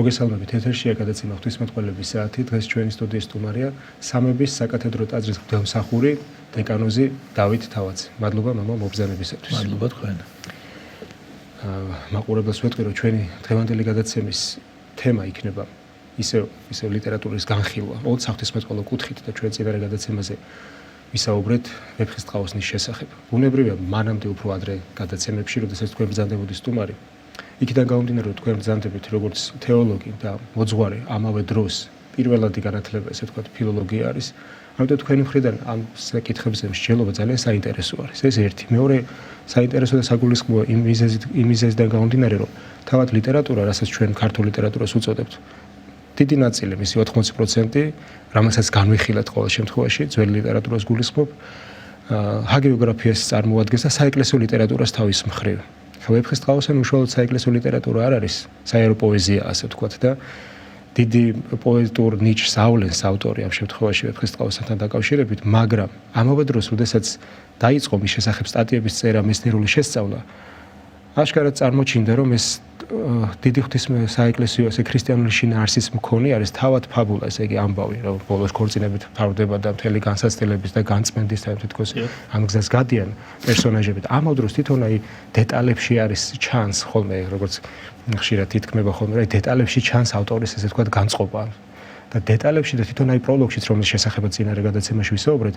მოგესალმებით ეთერშია გადაცემა ღვთისმეტყველების საათი. დღეს ჩვენი სტუდიის სტუმარია სამების საკათედრო ტაძრის მღვდელმსახური დეკანოზი დავით თავაცი. მადლობა მამა მობრძანებისათვის. მადლობა თქვენ. მაყურებელს ვეტყვი, რომ ჩვენი დღევანდელი გადაცემის თემა იქნება ისევ ლიტერატურის განხილვა. ოღონდ საღვთისმეტყველო კუთხით და ჩვენ წინარე გადაცემაზე ვისაუბრეთ ვეფხისტყაოსნის შესახებ. ბუნებრივია მანამდე უფრო ადრე გადაცემებში, როდესაც თქვენ ბრძანდებოდი სტუმარი, იქიდან გამომდინარე, რომ თქვენ ბრძანდებით როგორც თეოლოგი და მოძღვარი ამავე დროს პირველადი განათლება, ესე ვთქვათ, ფილოლოგია არის. ამიტომ თქვენი მხრიდან ამ საკითხებზე მსჯელობა ძალიან საინტერესო არის. ეს ერთი. მეორე, საინტერესო და საგულისხმოა იმ მიზეზიდან გამომდინარე, რომ თავად ლიტერატურა, რასაც ჩვენ ქართულ ლიტერატურას უწოდებთ, დიდი ნაწილი, მისი 80%, რამასაც განვიხილეთ ყოველ შემთხვევაში, ძველი ლიტერატურას გულისხმობ, ჰაგიოგრაფიას წარმოადგენს და საეკლესიო ლიტერატურას თავის მხრივ. ვეფხისტყაოსანი უშუალოდ საეკლესიო ლიტერატურა არ არის, საერო პოეზია, ასე ვთქვათ და დიდი პოეტურ ნიჩს ავლენს ავტორი ამ შემთხვევაში ვეფხისტყაოსანთან დაკავშირებით, მაგრამ ამავე დროს, როდესაც დაიწყო მის შესახებ სტატიების წერა, მეცნიერული შესწავლა, აშკარად წარმოჩინდა, რომ ეს დიდი საეკლესიო ესე ქრისტიანული შინაარსის მქონე არის თავად ფაბულა, ესე იგი ამბავი, რომ ბოლოს ქორწინებით ფარდება და მთელი განსაცდელების და განწმენდის თითქოს ამ გზას გადიან პერსონაჟები. ამავე დროს თვითონ აი დეტალებში არის ჩანს ხოლმე, როგორც ხშირად ითქმება ხოლმე, აი დეტალებში ჩანს ავტორის ესე ვთქვათ განწყობა. და დეტალებში და თვითონ აი პროლოგშიც, რომლის შესახებაც წინარე გადაცემაში ვისაუბრეთ,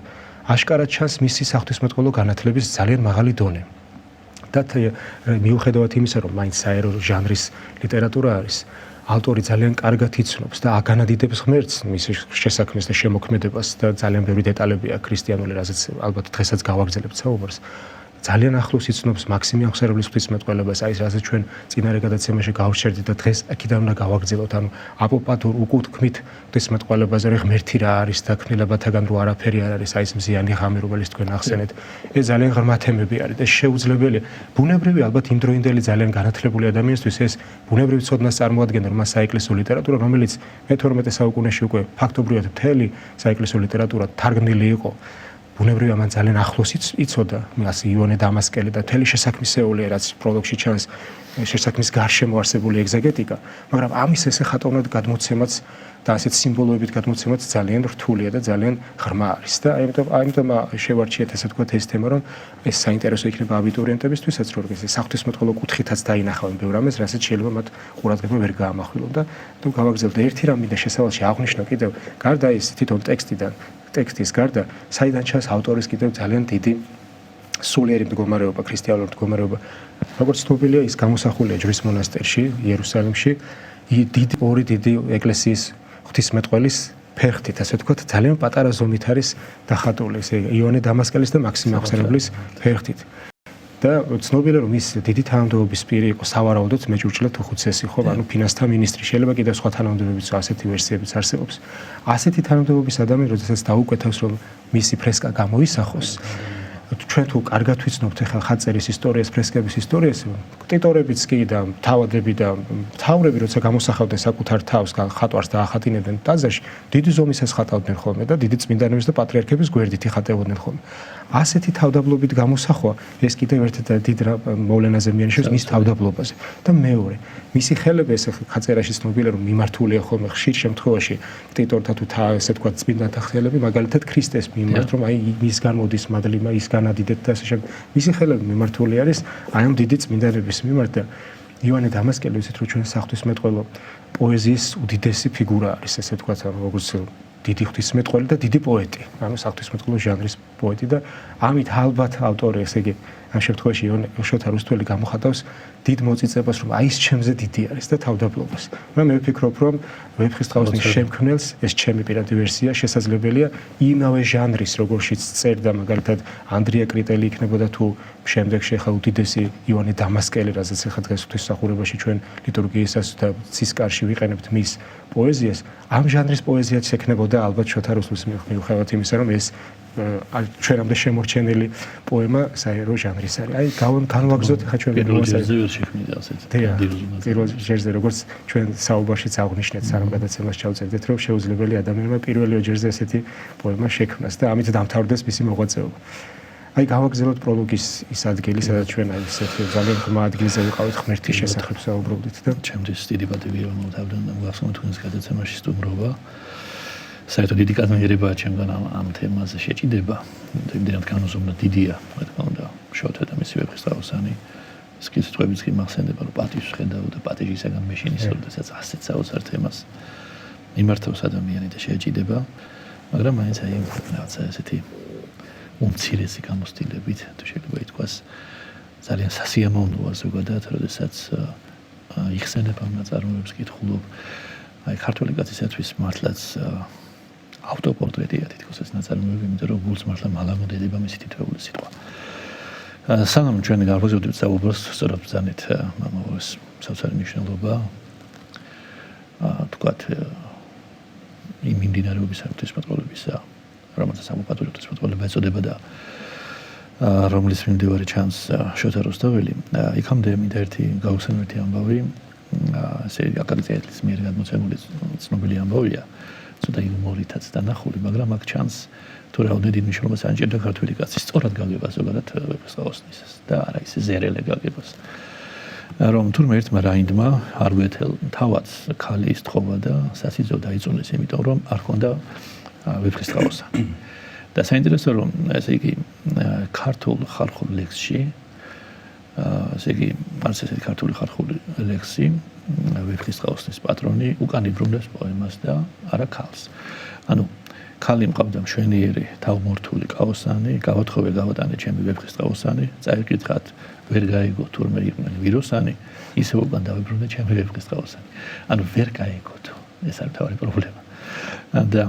აშკარად ჩანს მისი საღვთისმეტყველო განათლების ძალიან მაღალი დონე. და მიუხედავად იმისა, რომ მაინც საერო ჟანრის ლიტერატურა არის, ავტორი ძალიან კარგად იცნობს და აგანადიდებს ღმერთს მის შესაქმეს და შემოქმედებას და ძალიან ბევრი დეტალებია ქრისტიანული, რაზეც ალბათ დღესაც გავაგრძელებთ საუბარს. ძალიან ახლოს იცნობს მაქსიმე აღსარებლის ღვთისმეტყველებას, აი რასაც ჩვენ წინარე გადაცემაში გავშერდით და დღეს აქედან უნდა გავაგრძელოთ, ანუ აპოპატურ უკუთქმით ღვთისმეტყველებაზე, რომ ღმერთი რა არის და ქმნილებათაგან რო არაფერი არ არის, აი ეს მზიანი ღამე, რომელიც თქვენ ახსენეთ. ეს ძალიან ღრმა თემები არის და შეუძლებელია. ბუნებრივია ალბათ იმდროინდელი ძალიან განათლებული ადამიანისთვის ეს ბუნებრივი ცოდნას წარმოადგენდა, რომ საეკლესიო ლიტერატურა, რომელიც მე-12 საუკუნეში უკვე ფაქტობრივად მთელი საეკლესიო ლიტერატურა თარგმნილი იყო. ბუნებრივია მან ძალიან ახლოს იცოდა ასე იონე დამასკელი და მთელი შესაქმისეული, რაც პროლოგში ჩანს, შესაქმის გარშემო არსებული ეგზეგეტიკა, მაგრამ ამის ესე ხატოვნად გადმოცემაც და ასეთ სიმბოლოებით გადმოცემაც ძალიან რთულია და ძალიან ღრმა არის და ამიტომ შევარჩიეთ ესე ვთქვათ ეს თემა, რომ ეს საინტერესო იქნება აბიტურიენტებისთვისაც, რომ ეს საღვთისმეტყველო კუთხითაც დაინახავენ ბევრ რამეს, რასაც შეიძლება მათ ყურადღება ვერ გაამახვილონ და გავაგრძელოთ. ერთი რამ მინდა შესავალში აღვნიშნო კიდევ, გარდა ის თვითონ ტექსტის გარდა, საიდან ჩანს ავტორის კიდევ ძალიან დიდი სულიერი მდგომარეობა, ქრისტიანული მდგომარეობა. როგორც ცნობილია, ის გამოსახულია ჯვრის მონასტერში, იერუსალიმში, ორი დიდი ეკლესიის ღვთისმეტყველის ფერხთით, ასე ვთქვათ, ძალიან პატარა ზომით არის დახატული, ესე იონე დამასკელის და მაქსიმე აღსარებლის ფერხთით. და ცნობილია, რომ ის დიდი თანამდებობის პირი იყო სავარაუდოდ მეჭურჭლე თუხუცესი, ხო, ანუ ფინანსთა მინისტრი. შეიძლება კიდევ სხვა თანამდებობებიც ასეთი ვერსიებიც არსებობს. ასეთი თანამდებობის ადამიანი, როდესაც დაუკვეთავს, რომ მისი ფრესკა გამოისახოს, ჩვენ თუ კარგად ვიცნობთ ახლა ხატწერის ისტორიას, ფრესკების ისტორიას, ტიტორებიც კი და თავადები და მთავრები, როცა გამოსახავდნენ საკუთარ თავს, ხატვარს დაახატინებდნენ ტაძარში, დიდი ზომისას ხატავდნენ ხოლმე და დიდი წმინდანების და პატრიარქების გვერდით იხატებოდნენ ხოლმე. ასეთი თავდაბლობით გამოსახვა, ეს კიდევ ერთ დიდ მოვლენაზე მიანიშნებს მის თავდაბლობაზე. და მეორე, მისი ხელები ეს ხაწერაში ცნობილია, რომ მიმართულია ხოლმე ხშირ შემთხვევაში ტიტორთა თუ ესე ვთქვათ წმინდანთა ხელები, მაგალითად ქრისტეს მიმართ, რომ აი მისგან მოდის მადლი, ისგან ადიდეთ და ასე შემდეგ. მისი ხელები მიმართული არის აი ამ დიდი წმინდანების მიმართ და იონე დამასკელი, ისეთ რომ ჩვენ საღვთისმეტყველო პოეზიის უდიდესი ფიგურა არის, ესე ვთქვათ, როგორც დიდი ღვთისმეტყველი და დიდი პოეტი, ანუ საღვთისმეტყველო ჟანრის პოეტი და ამით ალბათ ავტორი, ესე იგი, ამ შემთხვევაში იონე შოთა რუსთველი გამოხატავს დიდ მოწიწებას, რომ აი ეს ჩემზე დიდი არის და თავდაბლობას. მაგრამ მე ვფიქრობ, რომ ვეფხისტყაოსნის შემქმნელს ეს ჩემი პირადი ვერსია შესაძლებელია იმავე ჟანრის, როგორშიც წერდა მაგალითად ანდრია კრიტელი იქნებოდა თუ შემდეგში ახლა უდიდესი იონე დამასკელი, რასაც ახლა დღეს ღვთისმსახურებაში ჩვენ ლიტურგიისას და ცისკარში ვიყენებთ მის პოეზიას, ამ ჟანრის პოეზიაც ექნებოდა ალბათ შოთა რუსთველის მიუხედავად იმისა, რომ ეს ჩვენამდე შემორჩენილი პოემა საერო ჟანრის არის. აი განვაგრძოთ ხა ჩვენ პირველ ჯერზე ვერ შექმნიდა ასეთ. პირველ ჯერზე როგორც ჩვენ საუბარშიც აღვნიშნეთ, სანამ გადაცემას ჩავწერდით, რომ შეუძლებელი ადამიანმა პირველ ჯერზე ესეთი პოემა შექმნას და ამით დამთავრდეს მისი მოღვაწეობა. აი გავაგზავნოთ პროლოგის ის ადგილი, სადაც ჩვენ აი ესეთ ძალიან ღრმა ადგილზე ვიყავით ღმერთის შესახებ საუბრობდით და ჩემთვის დიდი პატივია მომთავდნენ მოგახსოვთ თქვენს გადაცემაში სტუმრობა. საერთოდ დიდი კანონიერებაა ჩემგან ამ თემაზე შეჭიდება. იმდენად განუზომნა დიდია, რა თქმა უნდა, შოთა და მისი ვეფხისტყაოსანი. სკიცოთვებიც კი მახსენდება, რომ პატივს ხედავ და პატიჟისაგან მეშინის, როდესაც ასეთ საოცარ თემას მიმართავს ადამიანი და შეჭიდება, მაგრამ მაინც აი რაღაცა ესეთი უმცირესი გამოცდილებით, თუ შეიძლება ითქვას, ძალიან სასიამოვნოა ზოგადად, როდესაც იხსენებ ამ ნაწარმოებებს კითხულობ, აი ქართული კაცისათვის მართლაც ავტოპორტრეტია თითქოს ეს ნაწარმოები, იმიტომ რომ გულს მართლა მალამოდება მისი თითოეული სიტყვა. სანამ ჩვენ გავაგზავნებთ საუბრს, სწორად ბრძანეთ ამავეს საოცარი მნიშვნელობა, თქვათ იმ მიმდინარეობისა ღვთისმეტყველებისა, რომელსაც აბუბატური ღვთისმეტყველება ეწოდება და რომლის მიმდევარი ჩანს შოთა რუსთაველი, იქამდე მინდა ერთი გავხსენოთ ამბავი, ესე აკადემიის მიერ გადმოცემული ცნობილი ამბავია, ცოტა იუმორითაც დანახული, მაგრამ აქ ჩანს თუ რაოდენად მნიშვნელობას ანიჭებდა ქართული კაცი სწორად გაგება ზოგადად ვეფხისტყაოსნის და არა ისე ზერელე გაგებას. რომ თურმე ერთმა რაინდმა არ გვეთელ თავად ქალის თხოვა და სასიძო დაიწუნეს, იმიტომ რომ არ ჰქონდა ვეფხისტყაოსანი. და საინტერესო რომ ესე იგი ქართულ ხალხურ ლექსში ესე იგი არც ესეთი ქართული ხალხური ლექსი ვეფხისტყაოსნის პატრონი უკან იბრუნებს პოემას და არა ქალს. ანუ ქალი მყავდა მშვენიერი თავმორთული ყაოსანი, გავათხოვე გავატანე ჩემი ვეფხისტყაოსანი, წაიკითხათ ვერ გაიგო თურმე იყვნენ ვიროსანი, ისე უკან დავიბრუნე ჩემი ვეფხისტყაოსანი. ანუ ვერ გაიგოთ, ეს არის თავი პრობლემა. და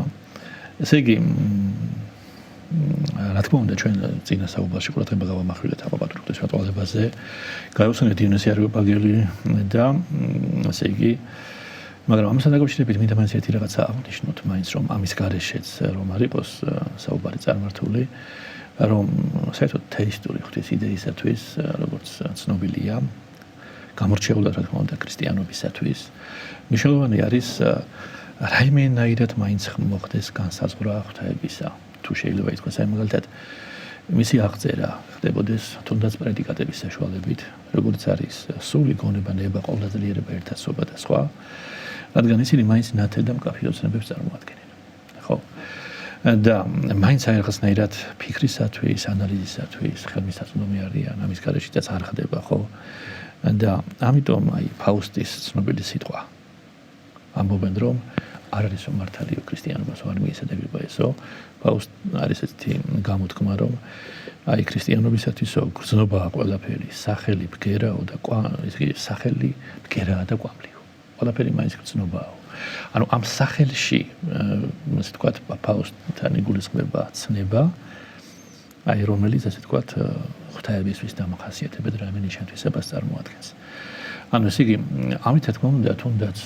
ესე იგი რა თქმა უნდა ჩვენ წინა საუბარში ყურადღება გავამახვილეთ აბუბატური ღვთისმეტყველებაზე, გავიხსენეთ იონეს იარიოპაგელი და ესე იგი მაგრამ ამასთან დაკავშირებით მინდა მაინც ერთი რაღაცა აღნიშნოთ, მაინც რომ ამის გარეშეც რომ არ იყოს საუბარი წარმართული, რომ საერთოდ თეისტური ღვთის იდეისათვის, როგორც ცნობილია, გამორჩეულად რა თქმა უნდა ქრისტიანობისათვის, მნიშვნელოვანი არის რაიმენაირად მაინც მოხდეს განსაზღვრა ღვთაებისა. თუ შეიძლება ითქვას, აი მაგალითად მისი აღწერა ხდებოდეს თუნდაც პრედიკატების საშუალებით, როგორც არის სული, გონება, ნება, ყოვლადძლიერება, ერთასობა და სხვა. რადგან ისინი მაინც ნათელ და მკაფიო ცნებებს წარმოადგენენ. ხო? და მაინც აი რაღაცნაირად ფიქრისათვის, ანალიზისათვის ხელმისაწვდომი არიან, ამის გარეშეც არ ხდება, ხო? და ამიტომ აი ფაუსტის ცნობილი სიტყვა ამბობენ რომ არ არის მართალიო ქრისტიანობას არ მიესადაგება ესო. ფაუსტ არის ესეთი გამოთქმა რომ აი ქრისტიანობისათვის გრძნობაა ყველაფერი, სახელი ბგერაო და ისე სახელი ბგერაა და კვამლიო. ყველაფერი მაინც გრძნობაა. ანუ ამ სახელში ასე ვთქვათ ფაუსტთან იგულისხმება ცნება, აი რომელიც ასე ვთქვათ ღვთაებისთვის დამახასიათებად რაიმე ნიშანთვისებას წარმოადგენს. ანუ ესე იგი ამით რა თქმა უნდა თუნდაც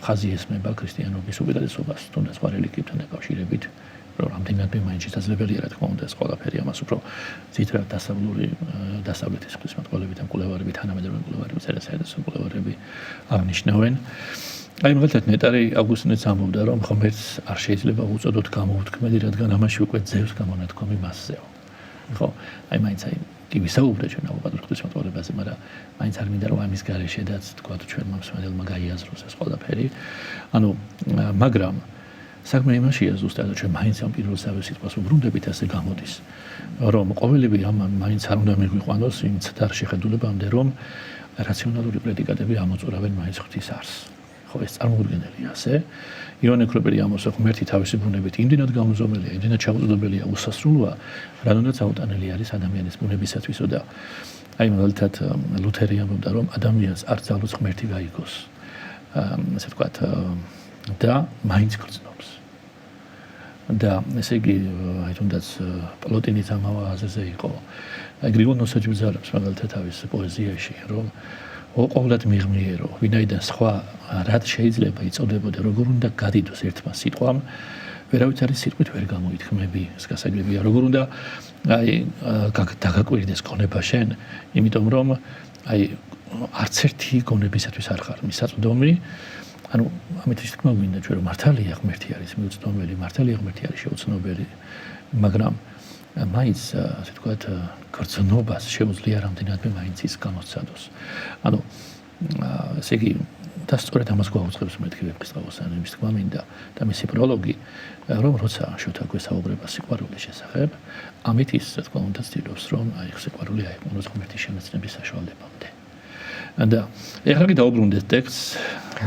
ხაზი ესმება ქრისტიანობის უპირატესობას, თუნდაც სხვა რელიგიებთან დაკავშირებით, რომ რამდენადმე მაინც შესაძლებელია რა თქმა უნდა ეს ყველაფერი ამას უფრო ძირითადად დასავლეთის ღვთისმეტყველებით, მკვლევარები, თანამედროვე მკვლევარები, საერთო მკვლევარები აღნიშნავენ. აი მაგალითად ნეტარი ავგუსტინეც ამბობდა რომ ღმერთს არ შეიძლება უწოდოთ გამოუთქმელი, რადგან ამაში უკვე ძევს გამონათქვამი მასზეო. ხო, აი მაინც აი კი ვისაუბრე ჩვენ აბუბატურ ღვთისმეტყველებაზე, მაგრამ მაინც არ მინდა რომ ამის გარეშედაც თქვათ ჩვენმა მსმენელმა გაიაზროს ეს ყველაფერი. ანუ მაგრამ საქმე იმაშია ზუსტად ჩვენ მაინც ამ პირველსავე სიტყვას უბრუნდებით ასე გამოდის, რომ ყოველივე ამ მაინც არ უნდა მიგვიყვანოს იმ ცდარ შეხედულებამდე, რომ რაციონალური პრედიკატები ამოწურავენ მაინც ღვთის არსს. ხო, ეს წარმოუდგენელია ასე. იონე ქროპელი ამბობს, რომ ღმერთი თავისი ბუნებით იმდენად გამზომელია, იმდენად ჩაუწოდებელია, უსასრულოა, რადგანაც აუტანელი არის ადამიანის ბუნებისათვისო და აი მაგალითად ლუთერი ამბობდა, რომ ადამიანს არ ძალუც ღმერთი გაიგოს. ასე ვთქვათ და მაინც გრძნობს. და ესე იგი აი თუნდაც პლოტინიც ამავე აზრზე იყო. აი გრიგოლ ნოსაჯუძარებს მაგალითად თავის პოეზიაში, რომ ყოვლად მიღმიერო, ვინაიდან სხვა რად შეიძლება იწოდებოდა, როგორ უნდა გადიდოს ერთმა სიტყვამ, ვერავით არის სიტყვით ვერ გამოითქმები, ეს გასაგებია, როგორ უნდა აი დაგაკვირდეს გონება შენ, იმიტომ რომ აი არც ერთი გონებისათვის არ ხარ მისაწვდომი, ანუ ამით ის თქმა გვინდა ჩვენ რომ მართალია ღმერთი არის მიუწვდომელი, მართალია ღმერთი არის შეუცნობელი, მაგრამ მაინც ასე ვთქვათ გრძნობას შეუძლია რამდენადმე მაინც ის გამოსცადოს. ანუ ესე იგი და სწორედ ამას გვაუწყებს მეთქი ვეფხისტყაოსანების თქმა მინდა და მისი პროლოგი რომ როცა შოთა გვესაუბრება სიყვარულის შესახებ ამით ის თქმა უნდა ცდილობს რომ აი სიყვარული აიყვანოს ღმერთის შემეცნების საშუალებამდე და ეხლა კი დაუბრუნდეთ ტექსტს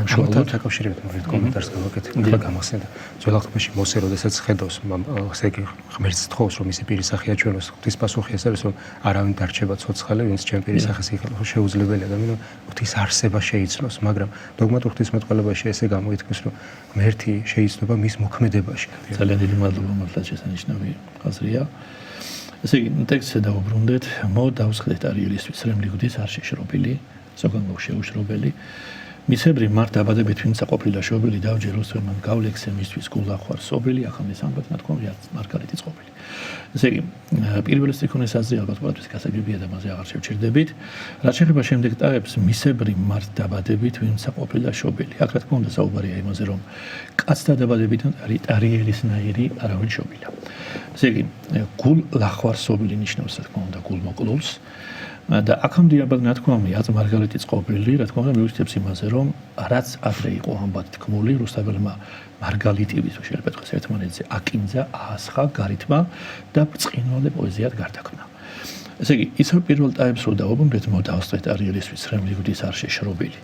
შუალოდ დაკავშირებით მოგეთ კომენტარს გავაკეთე ახლა გამახსენდა ძველ აღთქმაში მოსე როდესაც ხედავს ესე იგი ღმერთს თხოვს რომ მისი პირისახია ჩვენოს ღვთის პასუხი ეს არის რომ არავინ დარჩება ცოცხალი ვინც ჩემ პირისახეს იხილავს შეუძლებელია და მინდა ღვთის არსება შეიცნოს მაგრამ დოგმატურ ღვთისმეტყველებაში ესე გამოითქმის რომ ღმერთი შეიცნობა მის მოქმედებაში ძალიან დიდი მადლობა მართლაც შესანიშნავი აზრია ესე იგი ტექსტზე დაუბრუნდეთ მოდავსხდეთ არიელისთვის რემლი ღვთის არ შეშრობილი ზოგან შეუშრობელი მისებრი მართ დაბადებით ვინც აყოფილა შობილი დავჯეროს რომ მან გავლექსე მისთვის გულახვარ სობილი ახალმე სამბათ ნათქვამია მარგალიტის ყოფილი ესე იგი პირველი სტრიქონის აზრი ალბათ ყველაფრის გასაგებია და მასზე აღარ შევჩერდებით რაც შეეხება შემდეგ ტაეპს მისებრი მართ დაბადებით ვინც აყოფილა შობილი აქ რა თქმა უნდა საუბარია იმაზე რომ კაცთა დაბადებიდან არიელისნაირი არავინ შობილა ესე იგი გულახვარ სობილი ნიშნავს რა თქმა უნდა გულმოკლულს და აქამდე ალბათ ნათქვამი აწ მარგალიტის ყოფილი რა თქმა უნდა მიუთითებს იმაზე რომ რაც ადრე იყო ამბად თქმული რუსთაველმა მარგალიტივის შეიძლება ეთქვას ერთმანეთზე აკინძა აასხა გარითმა და ბრწყინვალე პოეზიად გარდაქმნა ესე იგი ისევ პირველ ტაეპს რო დაუბრუნდეთ მოდავსწრეთ არიელისთვის რემლი ღვთის არ შეშრობილი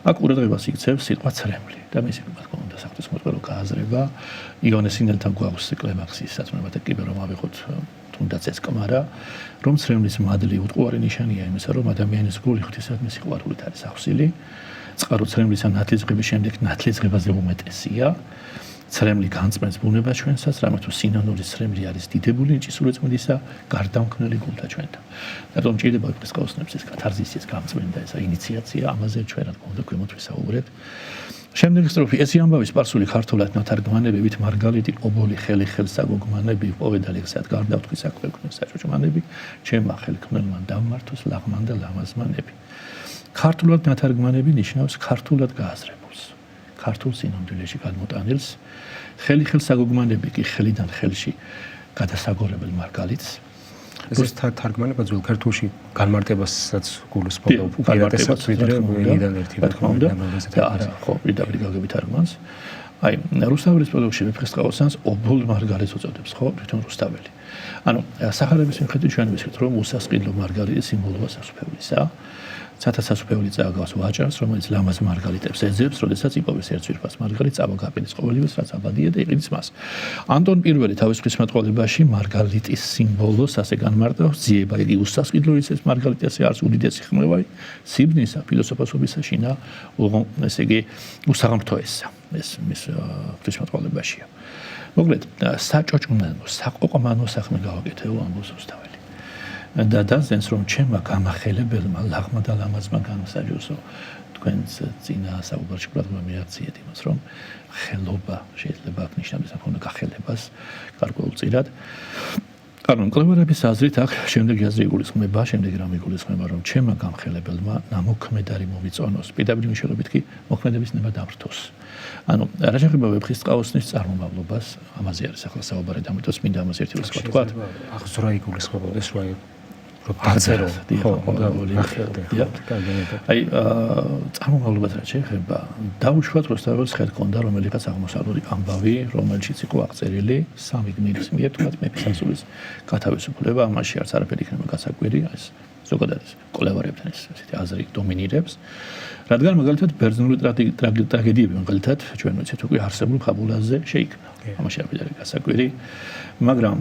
აქ ყურადღებას იქცევს სიტყვა ცრემლი და მისი რა თქმა უნდა საღვთისმეტყველო გააზრება იონეს ინელთან გვაქვს კლემაქსის საწმენებათა კიბე რომ ავიღოთ თუნდაც ეს კმარა რომ ცრემლის მადლი უტყუარი ნიშანია იმისა რომ ადამიანის გული ღვთისადმი სიყვარულით არის ახსილი წყარო ცრემლისა ნათლისღების შემდეგ ნათლისღებაზე უმეტესია ცრემლი განწმენს ბუნება ჩვენსაც რამე თუ სინანური ცრემლი არის დიდებული ნიჭისული წმინდისა გარდამქმნელი გულთა ჩვენთან რატომ ჭირდება ვეფხისტყაოსნებს ეს კათარზისის გამწმენდა ესა ინიციაცია ამაზე ჩვენ რა თქმა უნდა ქვემოთ ვისაუბრეთ შემდეგი სტროფი ესე ამბავის სპარსული ქართულად ნათარგმანებებით მარგალიტი ობოლი ხელი ხელსაგოგმანები პოვედალექსად გარდავთქვის აკვეკვნებს საჭუჭმანები ჩემმა ხელქმნელმა დამმართოს ლაღმან და ლამაზმანები ქართულად ნათარგმანები ნიშნავს ქართულად გააზრებულს ქართულ სინამდვილეში გადმოტანილს ხელი ხელსაგოგმანები კი ხელიდან ხელში გადასაგორებელ მარგალიტს ეს თარგმანება ძველ ქართულში განმარტებასაც გულისხმობდა უპირატესად ვიდრე ენიდან ერთი რა თქმა უნდა და არა ხო პირდაპირ გაგებით თარგმანს აი რუსთაველის პროლოგში ვეფხისტყაოსანს ობოლ მარგალიტს უწოდებს ხო თვითონ რუსთაველი ანუ სახარების მიხედვით ჩვენ ვისკით რომ უსასყიდლო მარგალიტი სიმბოლოა სასუფევლისა სათასასუფეველი წააგავს ვაჭარს რომელიც ლამაზ მარგალიტებს ეძებს როდესაც იპოვის ერთ ძვირფას მარგალიტს აბაგაპინის ყოველივეს რაც აბადია და იყიდის მას ანტონ პირველი თავის ღვთისმეტყველებაში მარგალიტის სიმბოლოს ასე განმარტავს ძიება იგი უსასყიდლო ის მარგალიტი ასე არის უდიდესი ხმლევაი სიბნისა ფილოსოფოსობისა შინა ესე იგი უსაღმრთოესა ეს მის ღვთისმეტყველებაშია მოკლედ საჭოჭმანო საყოყმანო საქმე გავაკეთეო ამბობს რუსთაველი და დაზენს რომ ჩემმა გამახელებელმა ლაღმა და ლამაზმა განსაჯოსო თქვენს წინა საუბარში პრობლემა მიაქციეთ იმას რომ ხელობა შეიძლება აღნიშნავდეს ახლა გახელებას გარკვეულწილად ანუ მკვლევარების აზრით აქ შემდეგი აზრი იგულისხმება შემდეგი რამ იგულისხმება რომ ჩემმა გამხელებელმა ნამოქმედარი მოვიწონოს პირდაპირ მნიშვნელობით კი მოქმედების ნება დამრთოს ანუ რა შეეხება ვეფხისტყაოსნის წარმომავლობას ამაზე არის ახლა საუბარი და ამიტომ მინდა ამას ერთი რიცხვად თქვა აღზრა იგულისხმებოდეს რა დაწერო ხო აი წარმომავლობას რა შეეხება დაუშვათ რუსთაველის ხელ ჰქონდა რომელიღაც აღმოსავლური ამბავი რომელშიც იყო აღწერილი სამი გმირის მიერ თქვა მეფისასულის გათავისუფლება ამაში არც არაფერი იქნება გასაკვირი ეს ზოგადად კოლევარებთან ესეთი აზრი დომინირებს რადგან მაგალითად ბერძნული ტრაგედიები მაგალითად ჩვენ ვიცით უკვე არსებულ ფაბულაზე შეიქმნა ამაში არაფერი გასაკვირი მაგრამ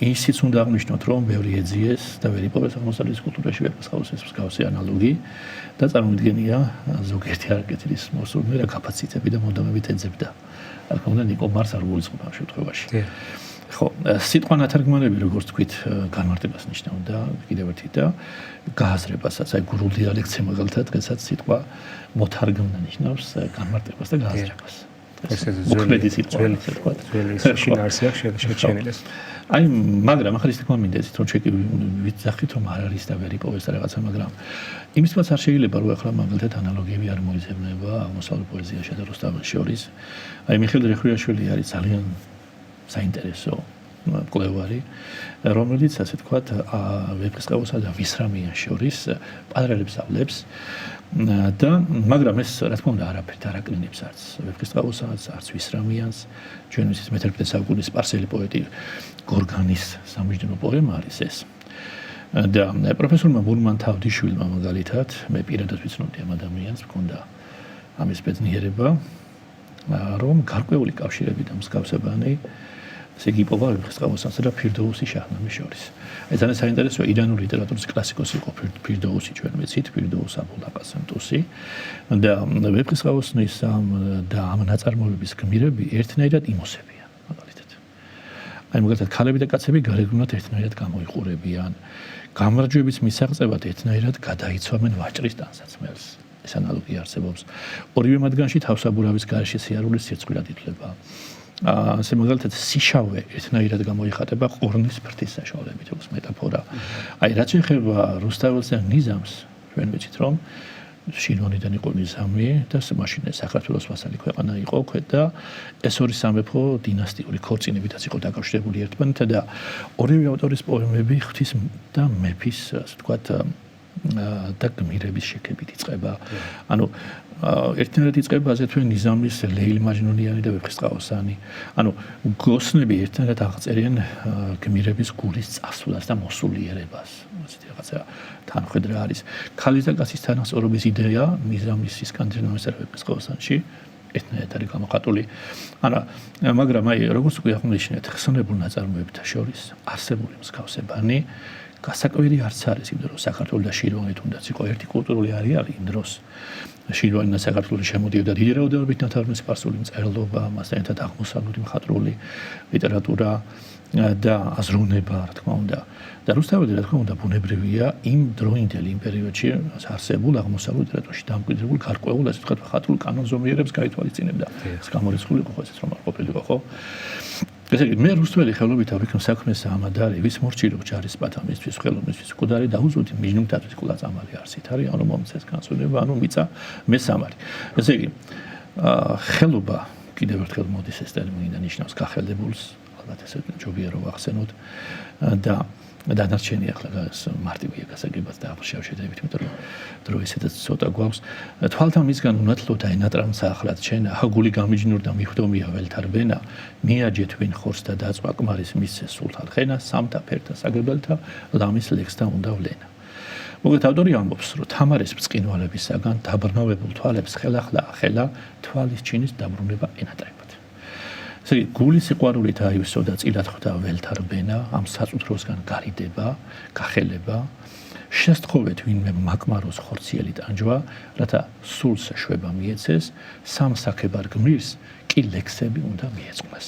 ისიც უნდა აღნიშნოთ რომ ბევრი ეძიეს და ვერ იპოვეს აღმოსავლეთის კულტურაში ვეფხისტყაოსნის მსგავსი ანალოგი და წარმოიდგენია ზოგიერთი არაკეთილის მოსურნე რა კაპაციტეტები და მოდომებით ეძებდა რა თქმა უნდა ნიკო მარს არ გულისხმობა ამ შემთხვევაში ხო სიტყვა ნათარგმანები როგორც თქვით განმარტებას ნიშნავდა კიდევ ერთი და გააზრებასაც აი გურულ დიალექტზე მაგალითად დღესაც სიტყვა მოთარგმნა ნიშნავს განმარტებას და გააზრებას ესე ძველი შინაარსია შეჩენილეს აი მაგრამ ახლა ის თქმა მინდა ისეთ რომ ჩეკი ვიცახით რომ არ არის და ვერ იპოვეს რაღაცა მაგრამ იმისთვისაც არ შეიძლება რომ ახლა მაგალითად ანალოგიები არ მოიძებნება აღმოსავლურ პოეზიაში და რუსთაველს შორის აი მიხეილ რეხვიაშვილი არის ძალიან საინტერესო მკვლევარი, რომელიც ასე ვთქვათ, ვეფხისტყაოსა და ვისრამიანს შორის პარალელებს ავლებს და მაგრამ ეს რა თქმა უნდა არაფერთ არ აკნინებს არც ვეფხისტყაოსაც, არც ვისრამიანს. ჩვენ ვიცით მე-11 საუკუნის სპარსელი პოეტი გორგანის სამიჯნო პოემა არის ეს. და პროფესორმა მურმან თავდიშვილმა მაგალითად მე პირადად ვიცნობდი ამ ადამიანს, მქონდა ამის ბედნიერება, რომ გარკვეული კავშირები და მსგავსებანი ესე იგი იპოვა ვეფხისტყაოსანსა და ფირდოუსის შაჰნამის შორის. ეს ძალიან საინტერესოა, ირანული ლიტერატურის კლასიკოსი იყო ფირდოუსი, ჩვენ ვიცით, ფირდოუს აბულ-აკასემ ტუსი და ვეფხისტყაოსნის და ამ ნაწარმოებების გმირები ერთნაირად იმოსებიან, მაგალითად. აი მაგალითად ქალები და კაცები გარეგნულად ერთნაირად გამოიყურებიან. გამარჯვების მისაღწევად ერთნაირად გადაიცვამენ ვაჭრის ტანსაცმელს. ეს ანალოგია არსებობს. ორივე მათგანში თავსაბურავის გარეშე სიარულის სირცხვილად ითვლება. ასე მაგალითად სიშავე ერთნაირად გამოიხატება ყორნის ფრთის საშუალებით, როგორც მეტაფორა. აი რაც ეხება რუსთაველს და ნიზამს, ჩვენ ვიცით რომ შირვანიდან იყო ნიზამი და მაშინ საქართველოს ვასალი ქვეყანა იყო და ეს ორი სამეფო დინასტიური ქორწინებითაც იყო დაკავშირებული ერთმანეთთან და ორივე ავტორის პოემები ღვთის და მეფის, ასე ვთქვათ, და გმირების შექებით იწყება. ანუ ერთნაირად იწყება ასეთვე ნიზამის ლეილ მაჯნუნიანი და ვეფხისტყაოსანი. ანუ გოსნები ერთნაირად აღწერენ გმირების გულის წასვლას და მოსულიერებას. ასეთი რაღაცა თანხმედრა არის. ქალის და კაცის თანასწორობის იდეა ნიზამის ისკანდინავიასა და ვეფხისტყაოსანში ერთნაირად არის გამოხატული. მაგრამ აი როგორც უკვე აღნიშნეთ, ხსენებულ ნაწარმოებთა შორის არსებული მსგავსებანი გასაკვირი არც არის, იმიტომ რომ საქართველოს და შირვანი თუნდაც იყო ერთი კულტურული არეალი იმ დროს. შირვანი და საქართველოს შემოდიოდა დიდი რაოდენობით ნათარგმნის სპარსული მწერლობა, მასთან ერთად აღმოსავლური მხატვრული ლიტერატურა და აზროვნება, რა თქმა უნდა. და რუსთაველი, რა თქმა უნდა, ბუნებრივია იმ დროინდელ იმ პერიოდში არსებულ აღმოსავლურ ლიტერატურაში დამკვიდრებულ გარკვეულ, ასე ვთქვათ, მხატვრულ კანონზომიერებს გაითვალისწინებდა. ეს გამორიცხული იყო, ესეც რომ არ ყოფილიყო, ხო? ესე იგი, მე რუსთაველი ხელობით ავიქნო საქმეს ამადარი, ვის მორჩილობ ჯარისპათა მისთვის, ხელოვნისთვის, კუდარი დაუზვოდი მიჯნუნთათვის კულაწამალი არსით არის, ანუ მომცეს განსვენება, ანუ მიწა მესამარი. ესე იგი, ხელობა კიდევ ერთხელ მოდის ეს ტერმინი და ნიშნავს გახელდებულს, ალბათ ესე ჯობია რომ ახსენოთ და დანარჩენი ახლა მარტივია გასაგებად და აღშავ შედებით, იმიტომ რომ დრო ისედაც ცოტა გვაქვს. თვალთან მისგან უნათლო და ენატრამსა ახლად ჩენ, ჰაგული გამიჯნურ და მიხვდომია ველთარბენა, მიაჯეთ ვინ ხორს და დაწვა კმარის მისცე სულთან ხენა, სამთა ფერთა საგებელთა ლამის ლექსთა უნდა ვლენა. მოგეთ ავტორი ამბობს, რომ თამარის ბწყინვალებისაგან დაბრნავებულ თვალებს ხელახლა ხელა თვალის ჩინის დაბრუნება ენატრებათ. ესე იგი, გულის სიყვარულით აივსო და წილად ხვდა ველთარბენა, ამ საწუთროსგან გარიდება, გახელება, შესთხოვეთ ვინმე მაკმაროს ხორციელი ტანჯვა, რათა სულს შვება მიეცეს, სამ საქებარ გმირს კი ლექსები უნდა მიეწყმას.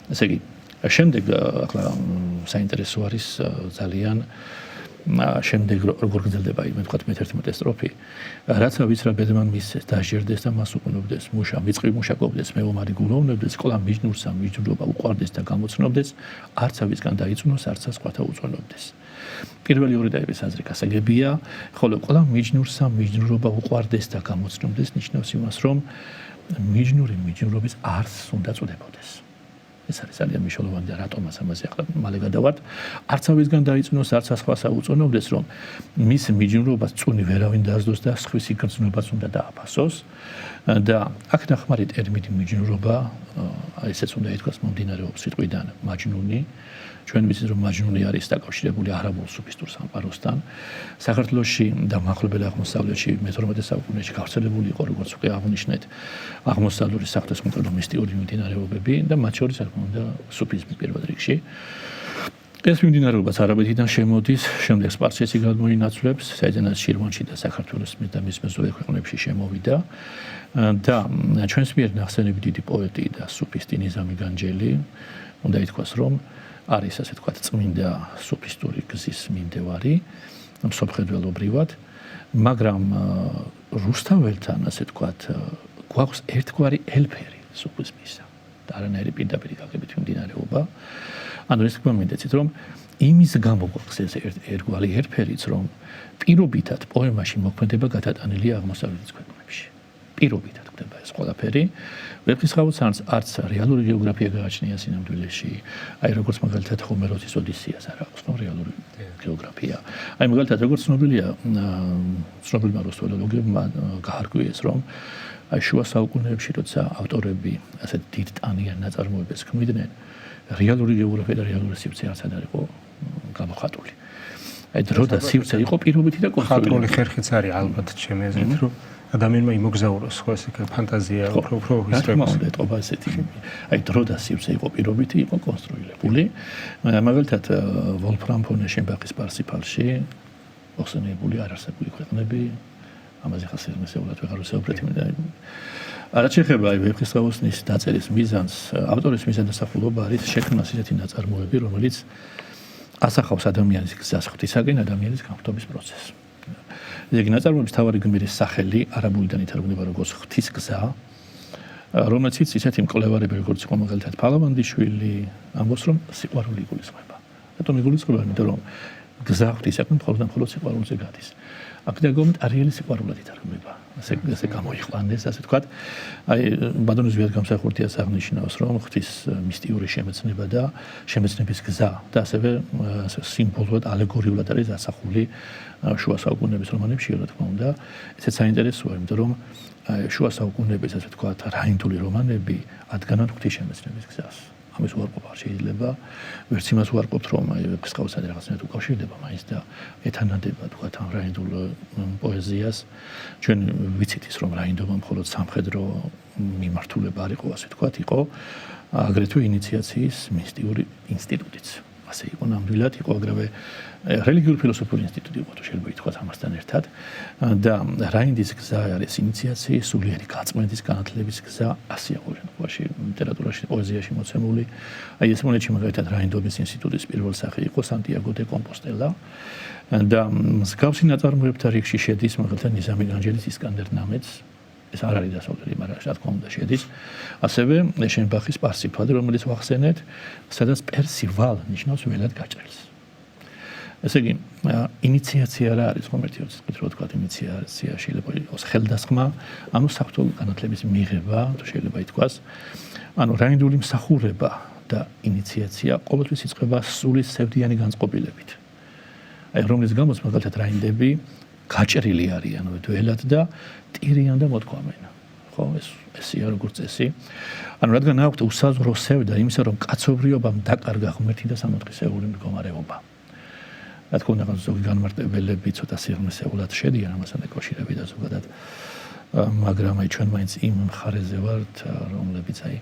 ესე იგი, შემდეგ ახლა საინტერესო არის ძალიან შემდეგ როგორ გრძელდება მე ვთქვათ მე-11 სტროფი, რაცა ვიცრა ბედმან მისცეს, დაჟერდეს და მას უყნობდეს, მუშა მიწყვი მუშაკობდეს, მეომარი გულოვნებდეს, ყოლა მიჯნურსა მიჯნურობა უყვარდეს და გამოცნობდეს, არცავისგან დაიწუნოს, არცა სხვათა უწონობდეს. პირველი ორი დაების აზრი გასაგებია, ხოლო ყოლა მიჯნურსა მიჯნურობა უყვარდეს და გამოცნობდეს ნიშნავს იმას, რომ მიჯნური მიჯნურობის არსს უნდა წოდებოდეს. ეს არის ძალიან მნიშვნელოვანი და რატომაც ამაზე ახლა მალე გადავართ. არცავისგან დაიწუნოს, არცა სხვასა უწონობდეს, რომ მის მიჯნურობას წუნი ვერავინ დაასდოს და სხვისი გრძნობას უნდა დააფასოს. და აქ ნახმარი ტერმინი მიჯნურობა, აი ესეც უნდა ითქვას, მომდინარეობს სიტყვიდან მაჯნუნი. ჩვენ ვიცით, რომ მაჯნუნი არის დაკავშირებული არაბულ სუფისტურ სამყაროსთან. საქართველოში და მახლობელ აღმოსავლეთში მე-12 საუკუნეში გავრცელებული იყო, როგორც უკვე აღნიშნეთ, აღმოსავლური საღვთისმეტყველო მისტიური მიმდინარეობები და მათ შორის რა თქმა უნდა სუფიზმი პირველ რიგში. ეს მიმდინარეობაც არაბეთიდან შემოდის, შემდეგ სპარსეთში გადმოინაცვლებს, საიდანაც შირვანში და საქართველოს და მის მეზობელ ქვეყნებში შემოვიდა და ჩვენს მიერ ნახსენები დიდი პოეტი და სუფისტი ნიზამი განჯელი, უნდა ითქვას, რომ არის ასე ვთქვათ წმინდა სუფისტური გზის მიმდევარი, მსოფლმხედველობრივად, მაგრამ რუსთაველთან ასე ვთქვათ გვაქვს ერთგვარი ელფერი სუფიზმისა და არანაირი პირდაპირი გაგებით მიმდინარეობა. ანუ ეს თქვა მინდეცით, რომ იმის გამო გვაქვს ეს ერთგვარი ელფერიც, რომ პირობითად პოემაში მოქმედება გადატანილია აღმოსავლეთის ქვეყნებში. პირობითად ხდება ეს ყველაფერი. ვეფხისტყაოსანს არც რეალური გეოგრაფია გააჩნია სინამდვილეში. აი როგორც მაგალითად ჰომეროსის ოდისეას არ აქვს რეალური გეოგრაფია. აი მაგალითად როგორც ცნობილია ცნობილმა რუსთველოლოგებმა გაარკვიეს რომ აი შუა საუკუნეებში როცა ავტორები ასეთ დიდ ტანიან ნაწარმოებებს ქმნიდნენ რეალური გეოგრაფია და რეალური სივრცე არც არ იყო გამოხატული. აი დრო და სივრცე იყო პირობითი და კონსტრუქციული ხერხიც არის ალბათ ჩემი აზრით რომ ადამიანმა იმოგზაუროს ხო ესე ფანტაზია უფრო ისტორია ეტყობა ესეთი აი დრო და სივრცე იყო პირობითი იყო კონსტრუირებული მაგალითად ვოლფრამ ფონ ეშენბახის პარსიფალში მოხსენიებული არარსებული ქვეყნები ამაზე ხასიათმსეულად ვეღარ ვსაუბრეთ იმედა არა შეიძლება აი ვეფხისტყაოსნის დაწერის მიზანს ავტორის მიზანსახულობა არის შექმნა ისეთი ნაწარმოები რომელიც ასახავს ადამიანის გზას ღვთისაკენ ადამიანის განხდობის პროცესს იგი ნაწარმოების თავარი გმირის სახელი არაბულიდან ითარგმნება როგორც ღვთის გზა რომელიც ისეთი მკვლევარები როგორც იყო მაგალითად ფალავანდიშვილი ამბობს რომ სიყვარული იგულისხმება რატომ იგულისხმება იმიტომ რომ გზა ღვთისაკენ მხოლოდ სიყვარულზე გადის აკადემიურად არიელი სიყვარულად ითარგმნება ასე გამოიყვანეს ასე თქვა აი ბადონის ვიად გამსახურდია აღნიშნავს რომ ღვთის მისტიური შემეცნება და შემეცნების გზა და ასევე სიმბოლურად ალეგორიულად არის ასახული შუა საუკუნეების რომანებში რა თქმა უნდა ესეც საინტერესოა იმიტომ რომ შუა საუკუნეების ასე თქვა რაინდული რომანები ადგენენ ღვთის შემეცნების გზას ამის უარყოფა შეიძლება ვერც იმას უარყოფთ რომ აი ვეფხისტყაოსთან რაღაცნაირად უკავშირდება მაინც და ეთანადება თქვა ამ რაინდულ პოეზიას ჩვენ ვიცით ის რომ რაინდობა მხოლოდ სამხედრო მიმართულება არ იყო ასე თქვა იყო აგრეთვე ინიციაციის მისტიური ინსტიტუტიც ასე იყო ნამდვილად იყო აგრეთვე რელიგიური ფილოსოფიური ინსტიტუტი იყო თუ შეიძლება ითქვას ამასთან ერთად და რაინდის გზა არის ინიციაციის სულიერი გაწმენდის განათლების გზა ასეა ყოველგვარში ლიტერატურაში პოეზიაში მოცემული აი ეს მონეტში მაგალითად რაინდობის ინსტიტუტის პირველი სახე იყო სანტიაგო დე კომპოსტელა და მსგავსი ნაწარმოებთა რიგში შედის მაგალითად ნიზამი განჯელის ისკანდერნამეც ეს არ არის დასავლელი მაგრამ რა თქმა უნდა შედის ასევე ეშენბახის პარსიფალი რომელიც ვახსენეთ სადაც პერსივალ ნიშნავს ველად გაჭრილს ესე იგი ინიციაცია რა არის ხომ ერთი როდესაც რო თქვა ინიციაცია შეიძლება იყოს ხელდასხმა ანუ საფრთხო განათლების მიღება თუ შეიძლება ითქვას ანუ რაინდული მსახურება და ინიციაცია ყოველთვის იწყება სული სევდიანი განწყობილებით აი რომლის გამოც მაგალითად რაინდები გაჭრილი არიან ველად და ტირიან და მოთქვამენ ხო ესია როგორც წესი ანუ რადგან აქვთ უსაზღვრო სევდა იმისა რომ კაცობრიობამ დაკარგა ღმერთი და სამოთხისეული მდგომარეობა რა თქმა უნდა ზოგი განმარტებელები ცოტა სიღრმისეულად შედიან ამასთან დაკავშირებით და ზოგადად მაგრამ აი ჩვენ მაინც იმ მხარეზე ვართ რომლებიც აი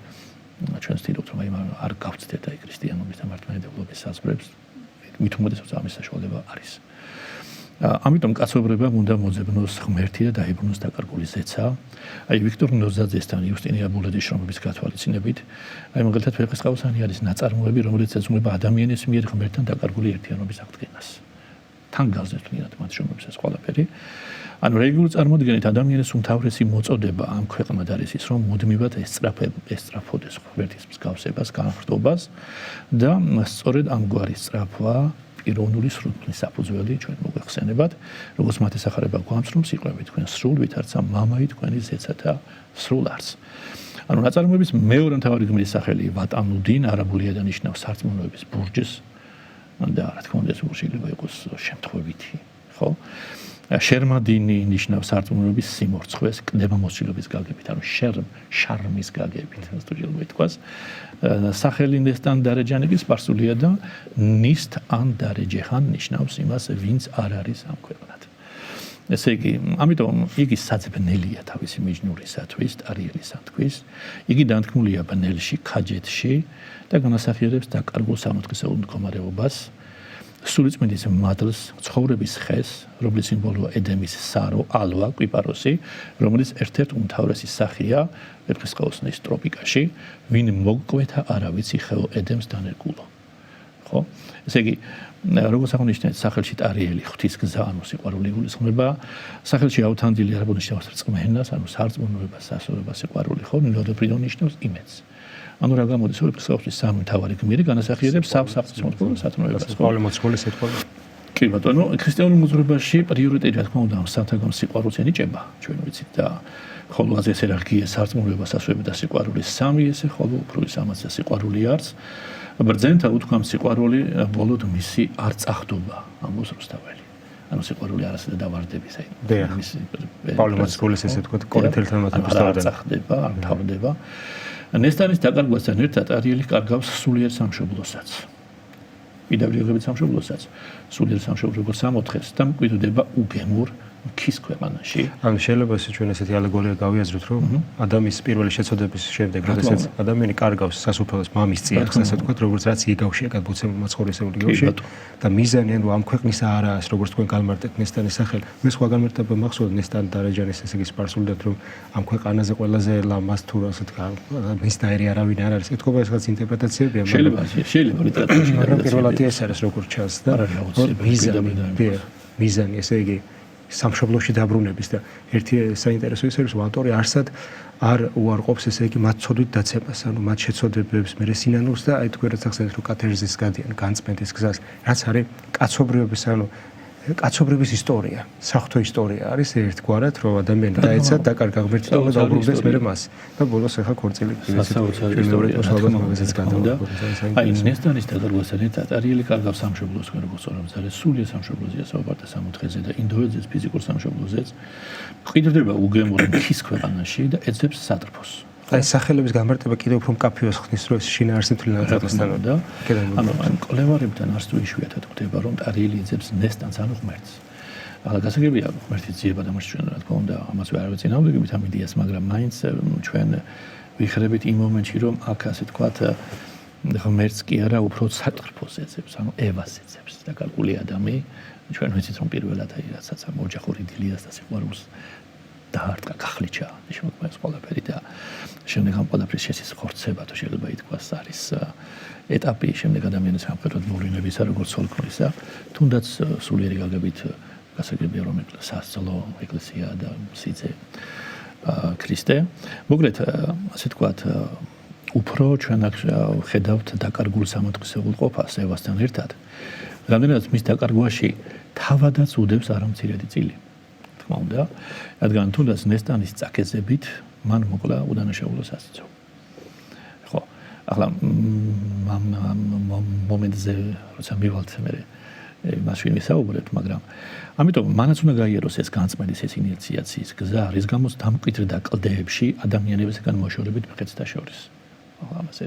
ჩვენ ვცდილობთ რომ აი არ გავწდეთ აი ქრისტიანობის და მართლმადიდებლობის საზღვრებს მით უმეტესად ამის საშუალება არის ამიტომ კაცობრიობამ უნდა მოძებნოს ღმერთი და დაიბრუნოს დაკარგული ზეცა აი ვიქტორ ნოზაძესთან იუსტინე აბულაძის შრომების გათვალისწინებით აი მაგალითად ვეფხისტყაოსანი არის ნაწარმოები რომელიც ეძღვნება ადამიანის მიერ ღმერთთან დაკარგული ერთიანობის აღდგენას თან გაზეთნიათ მათ შრომებს ეს ყველაფერი ანუ რელიგიური წარმოდგენით ადამიანის უმთავრესი მოწოდება ამ ქვეყნად არის ის რომ მუდმივად ესწრაფოდეს ღმერთის მსგავსებას განხრტობას და სწორედ ამგვარი სწრაფვა ირონული სრულყოფის საფუძველი ჩვენ მოგვეხსენებათ როგორც მათი სახარება გვამცნობს იყვები თქვენ სრულვით არცა მამაი თქვენი ზეცათა სრულ არს ანუ ნაწარმოების მეორე მთავარი გმირის სახელი ვატანუდინ არაბულიდან ნიშნავს სარწმუნოების ბურჯს და რა თქმა უნდა ეს შეიძლება იყოს შემთხვევითი ხო შერმადინი ნიშნავს სარწმუნოების სიმორცხვეს კდებამოსილობის გაგებით ანუ შარმის გაგებით ასე შეიძლება ითქვას სახელი ნესტან დარეჯანიკის სპარსულია და ნისტ ან დარეჯეხან ნიშნავს იმას ვინც არ არის ამ ქვეყნად ესე იგი ამიტომ იგი საძბნელია თავისი მიჯნურისათვის ტარიელისათვის იგი დანთქმულია ბნელში ქაჯეთში და განასახიერებს დაკარგულ სამოთხისეულ მდგომარეობას სულიწმინდის მადლს, ცხოვრების ხეს, რომლის სიმბოლოა ედემის სარო, ალვა, კვიპაროსი, რომელიც ერთ-ერთ უმთავრესი სახეა ვეფხისტყაოსნის ტროპიკაში, ვინ მოგკვეთა არავიცი ხეო ედემს დანერგულო. ხო? ესე იგი, როგორც აღნიშნეთ, სახელში ტარიელი ღვთის გზა, ანუ სიყვარული იგულისხმება, სახელში აუთანდილი არაბული ნიშნავს რწმენას, ანუ სარწმუნოებას, სასურვებას, სიყვარული, ხო? ნილოდებრიდონ ნიშნავს იმედს. ანუ რა გამოდის ვეფხისტყაოსნის სამი მთავარი გმირი განასახიერებს სავსაფრთხო სათნოებას. პავლე მოციქულის ეთქვა. კი ბატონო, ქრისტიანულ მოზრებაში პრიორიტეტი რა თქმა უნდა სათაგონ სიყვარულს ენიჭება, ჩვენ ვიცით და ხოლო აზეს ერარქია სარწმუნოებას ასვები და სიყვარული სამი ესე, ხოლო უფროის ამაზე სიყვარული არც. ბრძენთა უთქვამ სიყვარული ბოლოდ მისი არ წახდობა, ამბობს რუსთაველი. ანუ სიყვარული არასდროს დავარდების, მისი პავლე მოციქულის ესე თქვა კორინთელთან არ წახდება, არ თავდება. ნესტანის დაკარგვასთან ერთად არიელი კარგავს სულიერ სამშობლოსაც. პიდავლიღებით სამშობლოსაც, სულიერ სამშობლოს როგორც ამოთხეს და მკვიდრდება უგემურ ქის ქვეყანაში. ან შეიძლება ჩვენ ესეთი ალეგორია გავიაზროთ, რომ ადამიანის პირველი შეცოდების შემდეგ, როდესაც ადამიანი კარგავს სასუფეველს მამის წიაღს, ასე ვთქვათ, როგორც რაც იგავში აკადბოცებულმა ცხოვრებისეულ იგავში და მიზანი ანუ ამ ქვეყნის არაა, როგორც თქვენ გამარტეთ ნესტანის სახელი. მე სხვა გამარტება მახსოვს ნესტან დარეჯანის ესე იგი სპარსულიდან რომ ამ ქვეყანაზე ყველაზე ლამას თუ ასე თქვა, მისნაირი არავინ არ არის. ეთქობა ეს რაც ინტერპრეტაციებია, შეიძლება ლიტერატურაში, მაგრამ პირველად ეს არის როგორც ჩანს და მიზანი ესე იგი სამშობლოში დაბრუნების და ერთი საინტერესო ის არის რომ ავტორი არსად არ უარყოფს ესე იგი მათ ცოდვით დაცემას, ანუ მათ შეცოდებებს, მერე სინანულს და აი თქვენ რაც ახსენეთ რომ კათერზის გადიან, განწმენდის გზას, რაც არის კაცობრიობის, ანუ კაცობრიობის ისტორია, საღვთო ისტორია არის ერთგვარად, რომ ადამიანი დაეცა და კარგ აღმერთდა და დაუბრუნდეს მერე მას. და ბოლოს ახლა ქორწილი აი ნესტანის დაკარგვასთან ერთად არიელი კარგავს სამშობლოს, როგორც ორამზარეს სულიერ სამშობლოზეა საუბართა სამოთხეზე და ინდოეთზეც ფიზიკურ სამშობლოზეც. მკვიდრდება უგემური ქის ქვეყანაში და ეძებს სატრფოს. აი სახელების გამარტება კიდევ უფრო მკაფიოს ხნის რო ეს შინაარსი მთლიანად აღსტანო და ანუ კოლევარებთან არც თუ იშვიათად ხდება რომ არიელი ეძებს ნესტანს ანუ ღმერთს. ახლა გასაგებია ღმერთის ძიება და მას ჩვენ რა თქმა უნდა ამას ვერ ვეწინააღმდეგებით ამ იდეას, მაგრამ მაინც ჩვენ ვიხრებით იმ მომენტში რომ აქ ასე თქვათ ღმერთს კი არა უფრო სატრფოს ეძებს, ანუ ევას ეძებს და გარკვეული ადამი ჩვენ ვიცით რომ პირველად აი რასაც ამ ოჯახური დილიას და სიყვარულს დაარტყა კახლიჩა, შემოგვიყვანს ყველაფერი და შემდეგ ამ ყველაფრის შესის ხორცება თუ შეიძლება ითქვას არის ეტაპი შემდეგ ადამიანის სამხედრო მოვლენებისა, როგორც სოლკნორისა, თუნდაც სულიერი გაგებით გასაგებია რომ სასწავლო ეკლესია და სიძე ქრისტე. მოკლედ ასე თქვათ უფრო ჩვენ აქ ხედავთ დაკარგულ სამოთხისეულ ყოფას ევასთან ერთად. რამდენადაც მის დაკარგვაში თავადაც უდევს არამცირედი წილი. თქმა უნდა, რადგან თუნდაც ნესტანის წაკეზებით მან მოკლა უდანაშაულო სასიცო. ხო, ახლა მომენტზე როცა მივალთ მე მაშინ ვისაუბრეთ, მაგრამ ამიტომ მანაც უნდა გაიაროს ეს განწმენდის ეს ინიციაციის გზა, რის გამოც დამკვიდრდა კლდეებში ადამიანებისგან მოშორებით მხედრთა შორის. ახლა ამაზე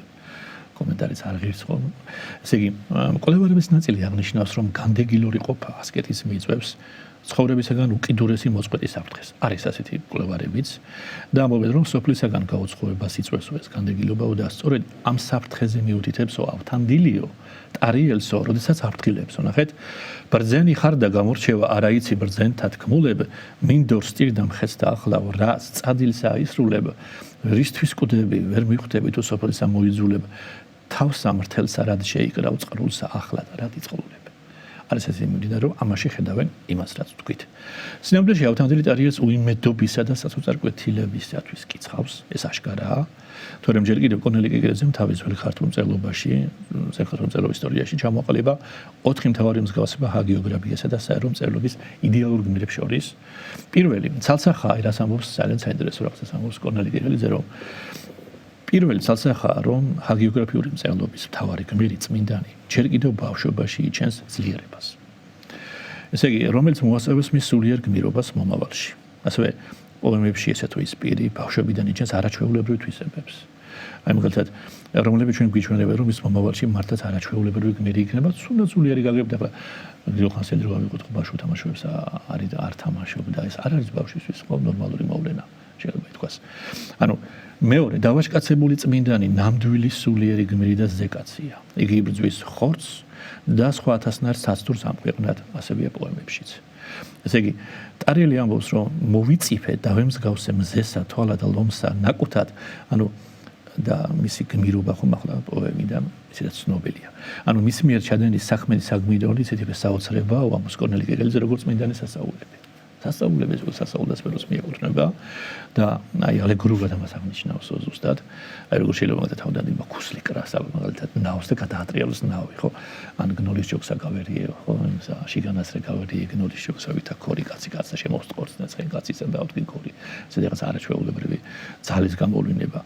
კომენტარიც არ ღირს ხოლმე. ესე იგი, კოლევარების ნაწილი აღნიშნავს, რომ განდეგილური ყოფა ასკეტის მიწვევს ცხოვრებისაგან უკიდურესი მოწყვეტის საფრთხეს. არის ასეთი კვლევარებიც და ამბობენ, რომ სოფლისაგან გაუცხოებას იწვევს ეს განდეგილობა და სწორედ ამ საფრთხეზე მიუთითებსო ავთანდილიო ტარიელსო, როდესაც აფრთხილებსო. ნახეთ, ბრძენი ხარ და გამორჩევა არაიცი ბრძენთა თქმულებ, მინდორ სტირდა მხეცთა ახლავ რა წადილს აისრულებ, რისთვის კუდები ვერ მიხვდები თუ სოფლისა მოიძულებ, თავს სამრთელსა რად შეიკრავ წყრულსა ახლად რად იწყლულებ. არის ეს იმედი რომ ამაში ხედავენ იმას რაც თქვით. სინამდვილეში ავთანდილი ტარიელს უიმედობისა და სასოწარკვეთილებისათვის კიცხავს, ეს აშკარაა. თორემ ჯერ კიდევ კორნელი კიკერეძემ თავის ძველ ქართულ მწერლობაში, საქართველოს მწერლობის ისტორიაში ჩამოყალიბა 4 მთავარი მსგავსება ჰაგიოგრაფიასა და საერო მწერლობის იდეალურ გმირებს შორის. პირველი ცალსახაა, რას ამბობს ძალიან საინტერესო რაღაცას ამბობს კორნელი კიკერეძე, რომ პირველი ცალსახაა, რომ ჰაგიოგრაფიული მწერლობის მთავარი გმირი წმინდანი ჯერ კიდევ ბავშვობაში იჩენს ძლიერებას. ესე იგი, რომელიც მოასწავებს მის სულიერ გმირობას მომავალში. ასევე პოემებში ესე თუ ის პირი ბავშვებიდან იჩენს არაჩვეულებრივ თვისებებს. აი მაგალითად, რომლებიც ჩვენ გვიჩვენებენ, რომ ის მომავალში მართლაც არაჩვეულებრივი გმირი იქნება, თუნდაც სულიერი გაგებდა, ახლა გიოხანს ედრო გავიყოთ, ხო ბავშვ თამაშობს არ თამაშობდა, ეს არ არის ბავშვისთვის ხო ნორმალური მოვლენა, შეიძლება ითქვას. ანუ მეორე დავაშკაცებული წმინდანი ნამდვილი სულიერი გმირი და ზეკაცია. იგი იბრძვის ხორცს და სხვა ათასნარ საცდურს ამქვეყნად, ასევეა პოემებშიც. ესე იგი, ტარიელი ამბობს, რომ მოვიწიფე და ვემსგავსე მზესა, თვალა და ლომსა ნაკუთად, ანუ და მისი გმირობა ხომ ახლა პოემიდან ისედაც ცნობილია. ანუ მის მიერ ჩადენილი საქმენის საგმირონი ისეთივე საოცრებაა, ამბობს კორნელი კიკერეძე, როგორც წმინდანის სასაუბრები. სასწაულების სასწაულდასმენოს მიეკუთვნება და აი ალეგორიულად ამას აღნიშნავს ზუსტად. აი როგორ შეიძლება მაგათ თავდადება ქუსლი კრასა მაგალითად ნავს და გადაატრიალოს ნავი, ხო? ან გნოლის ჯოგსა გავერიეო, ხო? იმსა შიგანას რეკავერიე გნოლის ჯოგსა ვითა ქორი კაცი კაცსა შემოსწორს და ცხენ კაცისა დაუდგი ქორი. სადღაც არაჩვეულებრივი ძალის გამოვლინება.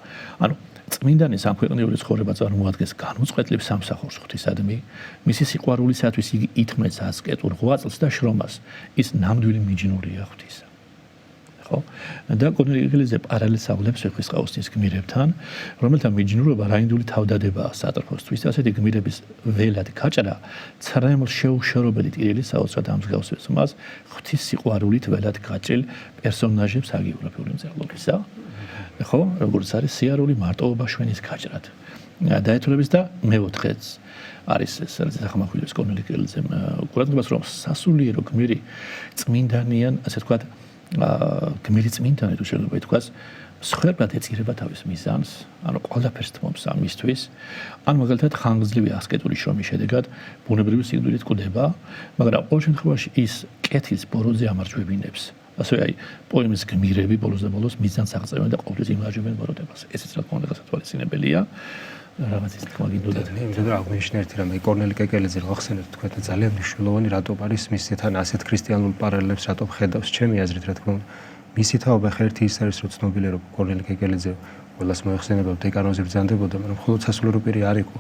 ანუ წმინდანის სამქვეყნიური ცხოვრება წარმოადგენს განუწყვეტლივ სამსახურს ღვთისადმი, მისი სიყვარულისათვის იგი ითმევს ასკეტურ ღვაწლს და შრომას, ის ნამდვილი მიჯნურია ღვთისა. ხო? და კორნელიუსზე პარალელს აღლებს ღვთისყაოსნის გმირებთან, რომელთა მიჯნურობა რაინდული თავდადებაა სატრფოსთვის, ასეთი გმირების ველად გაჭრა ცრემლ შეუშორებელი ტირილის საოცრად ამსგავსებს მას ღვთის სიყვარულით ველად გაჭრილ პერსონაჟებს აგიოგრაფიული მწერლობისა. ხო, როგორც არის სიარული მარტოობა შვენის გაჭრად. დაეთვალების და მეოთხეც არის ეს რაც ახმახვილებს კორნელიუსზე ყურადღებას რომ სასულიერო გმირი წმინდანიან, ასე ვთქვათ, გმირი წმინდანი თუ შეიძლება ითქვას, მსხვერპლად ეწირება თავის მიზანს, ანუ ყველაფერს თმობს ამისთვის, ან მაგალითად ხანგრძლივი ასკეტური შრომის შედეგად ბუნებრივი სიკვდილით კვდება, მაგრამ ყოველ შემთხვევაში ის კეთილს ბოროტზე ამარჯვებინებს. ასე აი პოემის გმირები ბოლოს და ბოლოს მიზანს აღწევენ და ყოველთვის იმარჯვებენ ბოროტებას. ესეც რა თქმა უნდა გასათვალისწინებელია. რაღაც ის თქმა გინდოდა. მე იმედია აღნიშნე ერთი რამე კორნელი კეკელიძე ხახსენებთ თქვენ და ძალიან მნიშვნელოვანი რატო არის მისთან ასეთ ქრისტიანულ პარალელებს რატო ხედავს ჩემი აზრით რა თქმა უნდა. მისი თაობა ხერთი ის არის რომ ცნობილია რომ კორნელი კეკელიძე ყველას მოეხსენება დეკანოზი ბრძანდებოდა, მაგრამ მხოლოდ სასულიერო პირი არ იყო.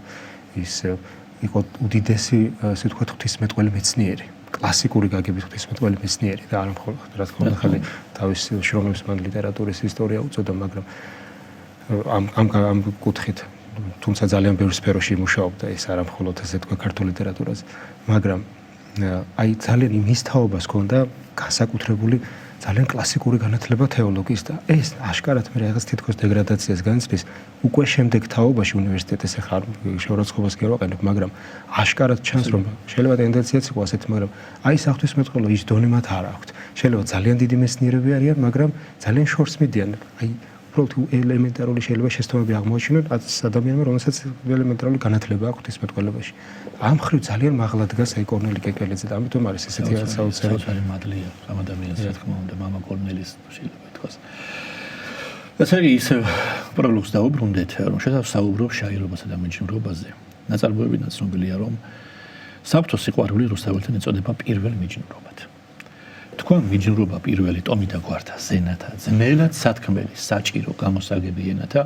ის იყო უდიდესი ასე ვთქვათ ღვთისმეტყველი მეცნიერი. კლასიკური გაგებით ღვთისმეტყველი მეცნიერი და არ მხოლოდ რა თქმა უნდა ხალხი თავის შრომებს მან ლიტერატურის ისტორია უწოდა, მაგრამ ამ კუთხით თუმცა ძალიან ბევრ სფეროში მუშაობდა ეს არა მხოლოდ ესე თქვა ქართულ ლიტერატურაზე, მაგრამ აი ძალიან იმის თაობას ჰქონდა განსაკუთრებული ძალიან კლასიკური განათლება თეოლოგიის და ეს აშკარად მე რაღაც თითქოს დეგრადაციას განიცდის უკვე შემდეგ თაობაში უნივერსიტეტის ახლა შეურაცხყოფას კი არ ვაყენებ, მაგრამ აშკარად ჩანს რომ შეიძლება ტენდენციაც იყო ასეთი, მაგრამ აი საღვთისმეტყველო ის დონე მათ არ აქვთ. შეიძლება ძალიან დიდი მეცნიერები არიან, მაგრამ ძალიან შორს მიდიან. აი უბრალოდ ელემენტარული შეიძლება შეცდომები აღმოაჩინონ ადამიანმა, რომელსაც ელემენტარული განათლება აქვს ღვთისმეტყველებაში. ამ ხრივ ძალიან მაღლა დგას აი კორნელი კეკელიძე და ამიტომ არის ესეთი რაღაც საოცარი მადლია ამ ადამიანს რა თქმა უნდა მამა კორნელის შეიძლება ითქვას. ასე ის პროლოგს დაუბრუნდეთ რომ შესაძლოა შაირობასა და მიჯნურობაზე. ნაწარმოებიდან ცნობილია რომ საბჭო სიყვარული რუსთაველთან ეწოდება პირველ მიჯნურობად. თქვა მიჯნურობა პირველი ტომი და გვართა ზენათა, ძნელად სათქმელი, საჭირო გამოსაგები ენათა,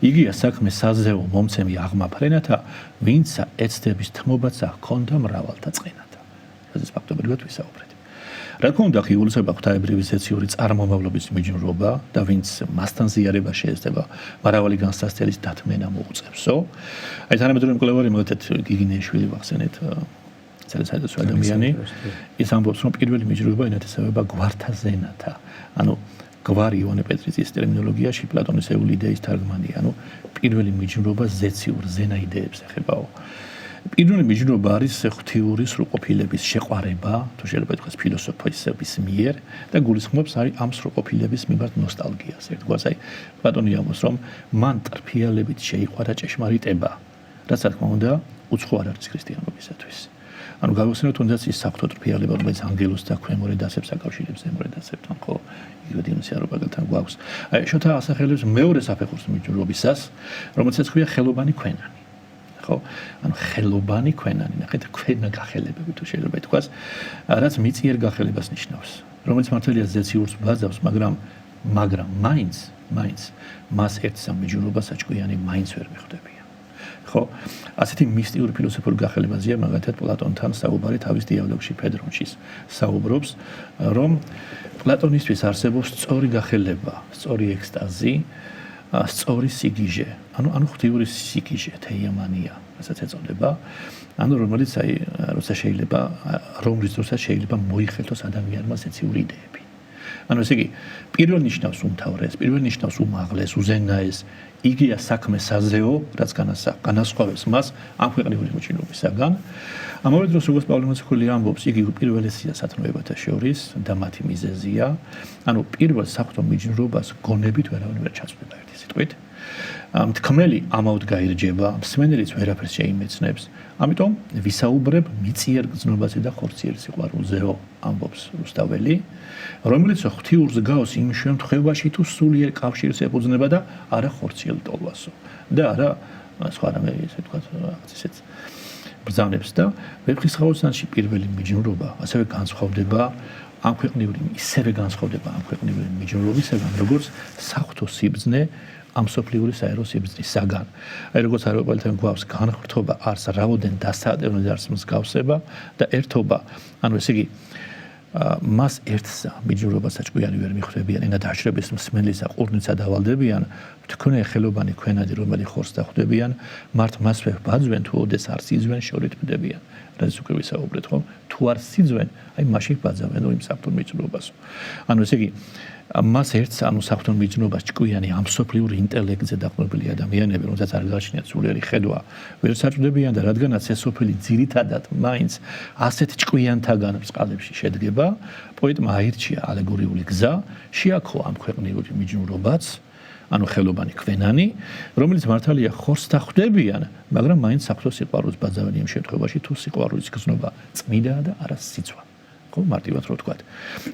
იგია საქმე საზეო მომცემი აღმაფრენათა, ვინცა ეცდების თმობაცა ჰქონდა მრავალთა წყენათა. ეს ფაქტობრივად ვისაუბრეთ. რა თქმა უნდა, ხიულისება ღვთაებრივი ზეციური წარმომავლობის მიჯნურობა და ვინც მასთან ზიარება შეეცდება, მრავალი განსასწრების დათმენა მოუწევსო. აი თანამედროვე მკვლევარი მაგათაც გიგინეიშვილი ვახსენეთ ცელესაიდოს ადამიანი ის ამბობს რომ პირველი მიჯნურობა ენათესავება გვართა ზენათა. ანუ გვარი ივანე პეტრიძის ტერმინოლოგიაში პლატონის ეულიდეის თარგმანია. ანუ პირველი მიჯნურობა ზეციურ ზენა იდეებს ეხებაო. პირველი მიჯნურობა არის ღვთიური სრულყოფილების შეყვარება, თუ შეიძლება ითქვას ფილოსოფოსების მიერ და გულისხმობს არის ამ სრულყოფილების მიმართ ნოსტალგიას. ერთგვარს აი პლატონი ამბობს რომ მან ტრფიალებით შეიყვარა ჭეშმარიტება, რაც რა თქმა უნდა უცხო არ არის ქრისტიანობისათვის. ანუ გავიხსენოთ თუნდაც ის საფრთხო ტრფიალება, რომელიც ანგელოს და ქვემო რედასებს აკავშირებს ზემო რედასებთან, ხო? იგივე დინოსეარობაგთან გვაქვს. აი შოთა ასახელებს მეორე საფეხურს მიჯნურობისას, რომელსაც ქვია ხელობანი ქვენანი. ხო? ანუ ხელობანი ქვენანი, ნახეთ, ქვენა გახელებები თუ შეიძლება ითქვას, რაც მიწიერ გახელებას ნიშნავს, რომელიც მართალია ზეციურს ბაძავს, მაგრამ მაინც მას ერთ სამ მიჯნურობას აჭკვიანი მაინც ვერ მიხვდებია. ხო, ასეთი მისტიური ფილოსოფიური გახელებაზეა მაგათად პლატონთან საუბარი თავის დიალოგში ფედრონშის საუბრობს, რომ პლატონისთვის არსებობს სწორი გახელება, სწორი ექსტაზი, სწორი სიგიჟე, ანუ ღვთიური სიგიჟე, თეიამანია, რასაც ეწოდება, ანუ რომელიც აი როცა შეიძლება რომლის დროსაც შეიძლება მოიხელთოს ადამიანმა ზეციური იდეები. ანუ ესე იგი, პირველ ნიშნავს უმთავრეს, პირველ ნიშნავს უმაღლეს, უზენაეს, იგია საქმე საზეო, რაც განასხვავებს მას ამ ქვეყნიური მოჭიდრობისაგან. ამავე დროს როგორც პავლე მოციქული ამბობს, იგი პირველესია სათნოებათა შორის და მათი მიზეზია, ანუ პირველ საღვთო მიჯნურობას გონებით ვერავინ ვერ ჩაწვდება ერთი სიტყვით. თქმელი ამაოდ გაირჯება, მსმენელიც ვერაფერს შეიმეცნებს. ამიტომ ვისაუბრებ მიწიერ გრძნობაზე და ხორციელ სიყვარულზეო, ამბობს რუსთაველი, რომელიც ღვთიურს გავს იმ შემთხვევაში, თუ სულიერ კავშირს ეფუძნება და არა ხორციელ ტოლვასო. და არა სხვა რამე ესე ვთქვათ, რაღაც ისეთ ბრძანებს და ვეფხისტყაოსანში პირველი მიჯნურობა ასევე განსხვავდება ამ ქვეყნიური ისევე განსხვავდება ამ ქვეყნიური მიჯნურობისგან, როგორც საღვთო სიბრძნე ამ სოფლიური საერო სიბრძნისაგან. აი როგორც აეროპორტთან გვაქვს განხრთობა, არს რაოდენ დასაადევნოზე არს მსგავსება და ერთობა, ანუ ესე იგი მას ერთს მიჯნურობასაც ჭკვიანი ვერ მიხვდებიან, ენა დაშვების მსმენელისა ყურნიცა დავალდებიან, თქონე ხელობანი ქვენადი, რომელიც ხორცს დახვდებიან, მართ მასვე ბაძვენ თუ ოდეს არ სიძვენ შორით მდებიან. რაც უკვე ვისაუბრეთ, ხომ? თუ არ სიძვენ, აი მაშინ ბაძავენ იმ საფრთხე მიჯნურობას. ანუ ესე იგი მას ერთს ანუ საფრთხე მიჯნურობას ჭკვიანი ამ სოფლიური ინტელექტზე დაყრდნობილი ადამიანები, რომელსაც არ გააჩნიათ სულიერი ხედვა, ვერ საჭდებიან და რადგანაც ეს სოფელი ძირითადად მაინც ასეთ ჭკვიანთაგან წყალებში შედგება, პოეტმა აირჩია ალეგორიული გზა, შეაქო ამ ქვეყნიური მიჯნურობაც, ანუ ხელობანი ქვენანი, რომელიც მართალია ხორცს დახვდებიან, მაგრამ მაინც საფრთხე სიყვარულს ბაძავენ იმ შემთხვევაში, თუ სიყვარულის გზნობა წმიდაა და არა სიცვა. ხო, მარტივად რო ვთქვათ.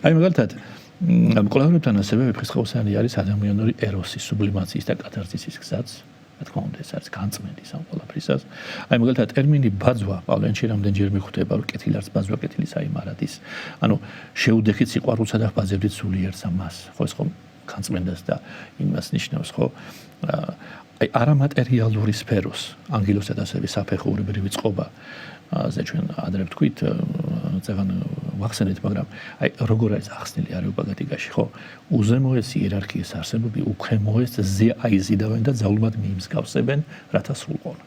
აი მაგალითად მკვლევარებთან ასევე ვეფხისტყაოსანი არის ადამიანური ეროსის, სუბლიმაციის და კათარსისის გზაც, რა თქმა უნდა, ეს არის განწმენდის ამ ყველაფრისას. აი მაგალითად ტერმინი ბაძვა პავლენში რამდენჯერ მიხვდება, რომ კეთილ არც ბაძვა კეთილის აიმარადის. ანუ შეუდეხით სიყვარულსა და ბაძებდით სულიერს ამას. ხო ეს ხომ განწმენდას და იმას ნიშნავს, ხო? აი არამატერიალური სფეროს, ანგელოსა და ასევე საფეხურებრივი წყობა ზე ჩვენ ადრე ვთქვით, წეგან ვახსენეთ, მაგრამ აი როგორ არის ახსნილი არეოპაგათიკაში, ხო? უზემოეს იერარქიის არსებობი უქვემოეს ზეაიზიდავენ და ძალუმად მიიმსგავსებენ, რათა სრულყონ.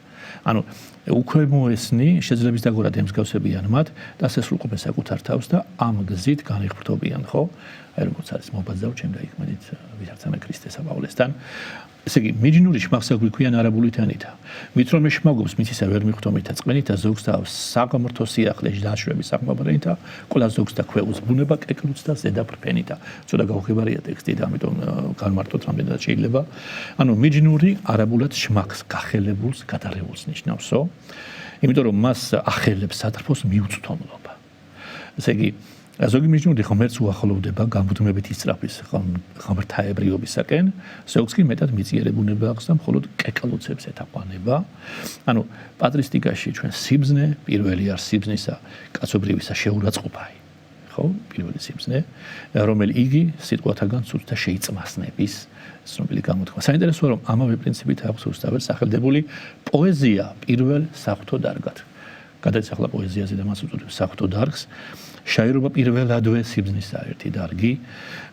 ანუ უქვემოესნი შეძლებს დაგორად ემსგავსებიან მათ და სრულყოფენ საკუთარ თავს და ამ გზით განიღფრთობიან, ხო? აი როგორც არის მობაძავ ჩემ გაიხმედით ვიარცამე ქრისტესა პავლესთან. ესე იგი მიჯნური შმახსა გვიქვიან არაბული თენითა. მით რომ შეშმაგობს მიწისა ვერ მიხვდომითა წყენითა ზოგს და საკმართ სიახლეში დაშვების საკმაბრენითა, ყველა ზოგს და ქვეულს ბუნება კეკლუც და ზედაფრფენითა. ცოტა გაუხიბარია ტექსტი და ამიტომ განმარტოთ რამდენად შეიძლება. ანუ მიჯნური არაბულად შმახს, გახელებულს, გადარებულს ნიშნავსო. იმიტომ რომ მას ახელებს სატრფოს მიუწვდომლობა. ესე იგი ზოგი მიჯნური ღმერთს უახლოვდება გამუდმებით ისწრაფის ღმერთაებრიობისაკენ, ზოგს კი მეტად მიწიერებუნება აქვს და მხოლოდ კეკლუცებს ეთაყვანება. ანუ პატრისტიკაში ჩვენ სიბრძნე პირველი არ სიბრძნისა კაცობრიობისა შეურაცხყოფაი. ხო, პირველი სიბრძნე, რომელიც იგი სიტყვათაგან ცუდთა შეიწმასნების ცნობილი გამოთქმა. საინტერესოა რომ ამავე პრინციპით აქვს რუსთაველს სახელდებული პოეზია პირველ საღვთო დარგად. გადაიცახლა პოეზიაზე და მას უწოდებს საღვთო დარგს. შაირობა პირველადვე სიბრძნისა ერთი დარგი,